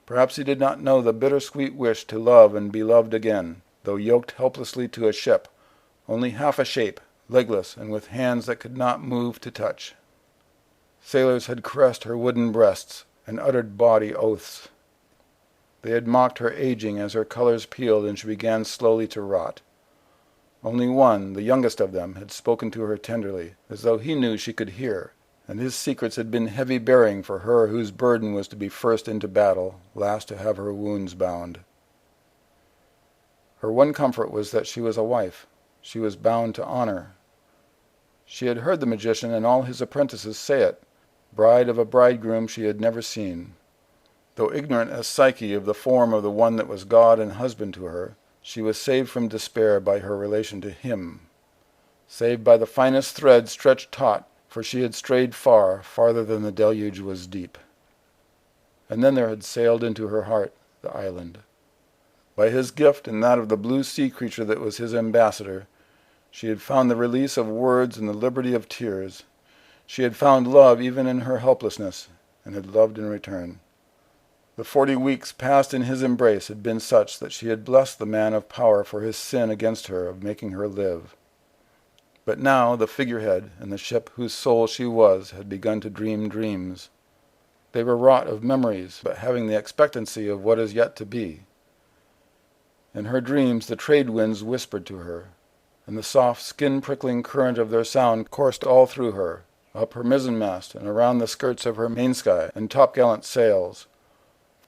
Perhaps he did not know the bittersweet wish to love and be loved again, though yoked helplessly to a ship, only half a shape, legless, and with hands that could not move to touch. Sailors had caressed her wooden breasts and uttered bawdy oaths. They had mocked her aging as her colors peeled and she began slowly to rot. Only one, the youngest of them, had spoken to her tenderly, as though he knew she could hear, and his secrets had been heavy bearing for her whose burden was to be first into battle, last to have her wounds bound. Her one comfort was that she was a wife. She was bound to honor. She had heard the magician and all his apprentices say it, bride of a bridegroom she had never seen. Though ignorant as Psyche of the form of the one that was God and husband to her, she was saved from despair by her relation to him, saved by the finest thread stretched taut, for she had strayed far, farther than the deluge was deep. And then there had sailed into her heart the island. By his gift and that of the blue sea creature that was his ambassador, she had found the release of words and the liberty of tears. She had found love even in her helplessness, and had loved in return. The 40 weeks passed in his embrace had been such that she had blessed the man of power for his sin against her of making her live. But now the figurehead and the ship whose soul she was had begun to dream dreams. They were wrought of memories, but having the expectancy of what is yet to be. In her dreams the trade winds whispered to her, and the soft, skin-prickling current of their sound coursed all through her, up her mizzenmast and around the skirts of her mainsky and topgallant sails,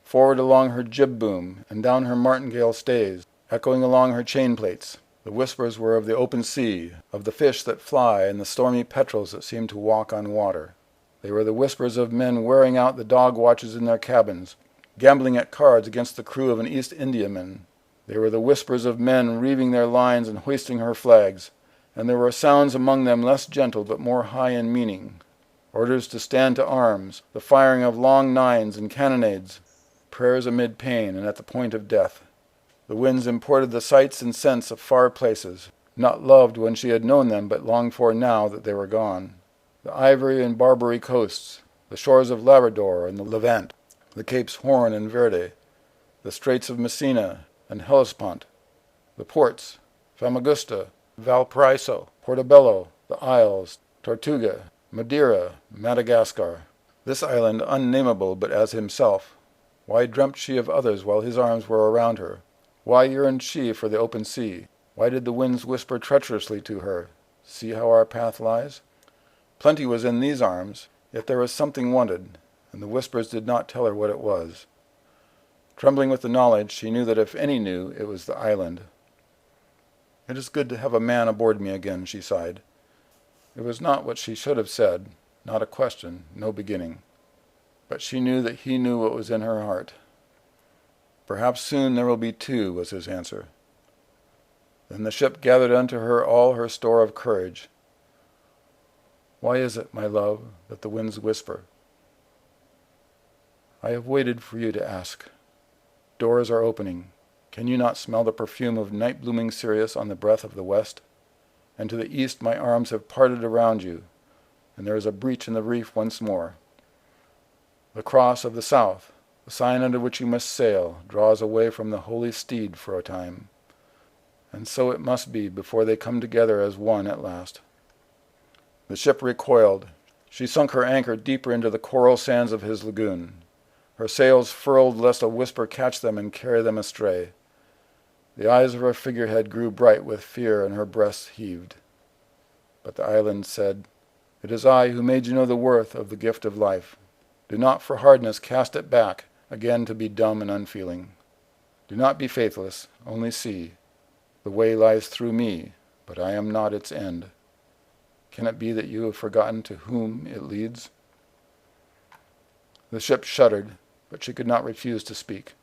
forward along her jib-boom and down her martingale stays, echoing along her chain-plates. The whispers were of the open sea, of the fish that fly and the stormy petrels that seem to walk on water. They were the whispers of men wearing out the dog watches in their cabins, gambling at cards against the crew of an East Indiaman. They were the whispers of men reeving their lines and hoisting her flags, and there were sounds among them less gentle but more high in meaning. Orders to stand to arms, the firing of long nines and cannonades, prayers amid pain and at the point of death. The winds imported the sights and scents of far places, not loved when she had known them, but longed for now that they were gone. The Ivory and Barbary coasts, the shores of Labrador and the Levant, the Capes Horn and Verde, the Straits of Messina and Hellespont, the ports, Famagusta, Valparaiso, Portobello, the Isles, Tortuga, Madeira, Madagascar. This island unnameable but as himself. Why dreamt she of others while his arms were around her? Why yearned she for the open sea? Why did the winds whisper treacherously to her, "See how our path lies"? Plenty was in these arms, yet there was something wanted, and the whispers did not tell her what it was. Trembling with the knowledge, she knew that if any knew, it was the island. "It is good to have a man aboard me again," she sighed. It was not what she should have said, not a question, no beginning. but she knew that he knew what was in her heart. "Perhaps soon there will be two," was his answer. Then the ship gathered unto her all her store of courage. "Why is it, my love, that the winds whisper?" "I have waited for you to ask. Doors are opening. Can you not smell the perfume of night-blooming cereus on the breath of the west? And to the east my arms have parted around you, and there is a breach in the reef once more. The cross of the south, the sign under which you must sail, draws away from the holy steed for a time. And so it must be before they come together as one at last." The ship recoiled. She sunk her anchor deeper into the coral sands of his lagoon. Her sails furled lest a whisper catch them and carry them astray. The eyes of her figurehead grew bright with fear, and her breast heaved. But the island said, "It is I who made you know the worth of the gift of life. Do not for hardness cast it back, again to be dumb and unfeeling. Do not be faithless, only see. The way lies through me, but I am not its end. Can it be that you have forgotten to whom it leads?" The ship shuddered, but she could not refuse to speak.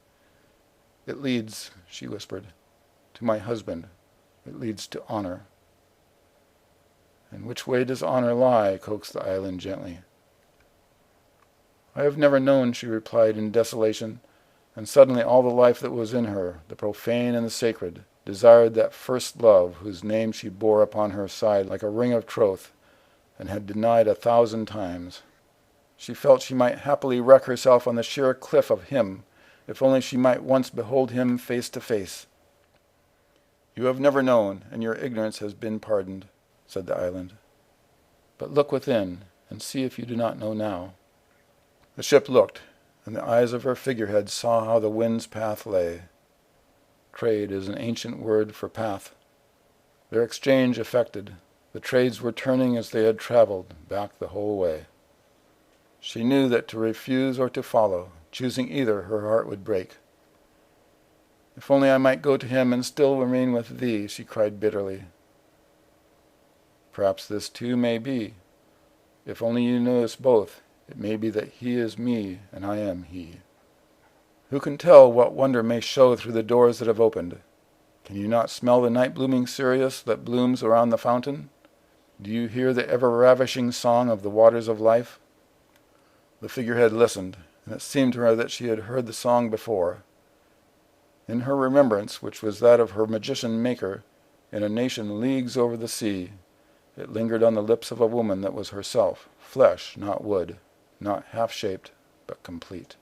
"It leads," she whispered, "to my husband. It leads to honor." "And which way does honor lie?" coaxed the island gently. "I have never known," she replied in desolation, and suddenly all the life that was in her, the profane and the sacred, desired that first love whose name she bore upon her side like a ring of troth, and had denied 1,000 times. She felt she might happily wreck herself on the sheer cliff of him, if only she might once behold him face to face. "You have never known, and your ignorance has been pardoned," said the island. "But look within, and see if you do not know now." The ship looked, and the eyes of her figurehead saw how the wind's path lay. Trade is an ancient word for path. Their exchange effected, the trades were turning as they had traveled, back the whole way. She knew that to refuse or to follow, choosing either, her heart would break. "If only I might go to him and still remain with thee," she cried bitterly. "Perhaps this too may be. If only you knew us both, it may be that he is me and I am he. Who can tell what wonder may show through the doors that have opened? Can you not smell the night-blooming cereus that blooms around the fountain? Do you hear the ever-ravishing song of the waters of life?" The figurehead listened, and it seemed to her that she had heard the song before. In her remembrance, which was that of her magician maker, in a nation leagues over the sea, it lingered on the lips of a woman that was herself, flesh, not wood, not half-shaped, but complete.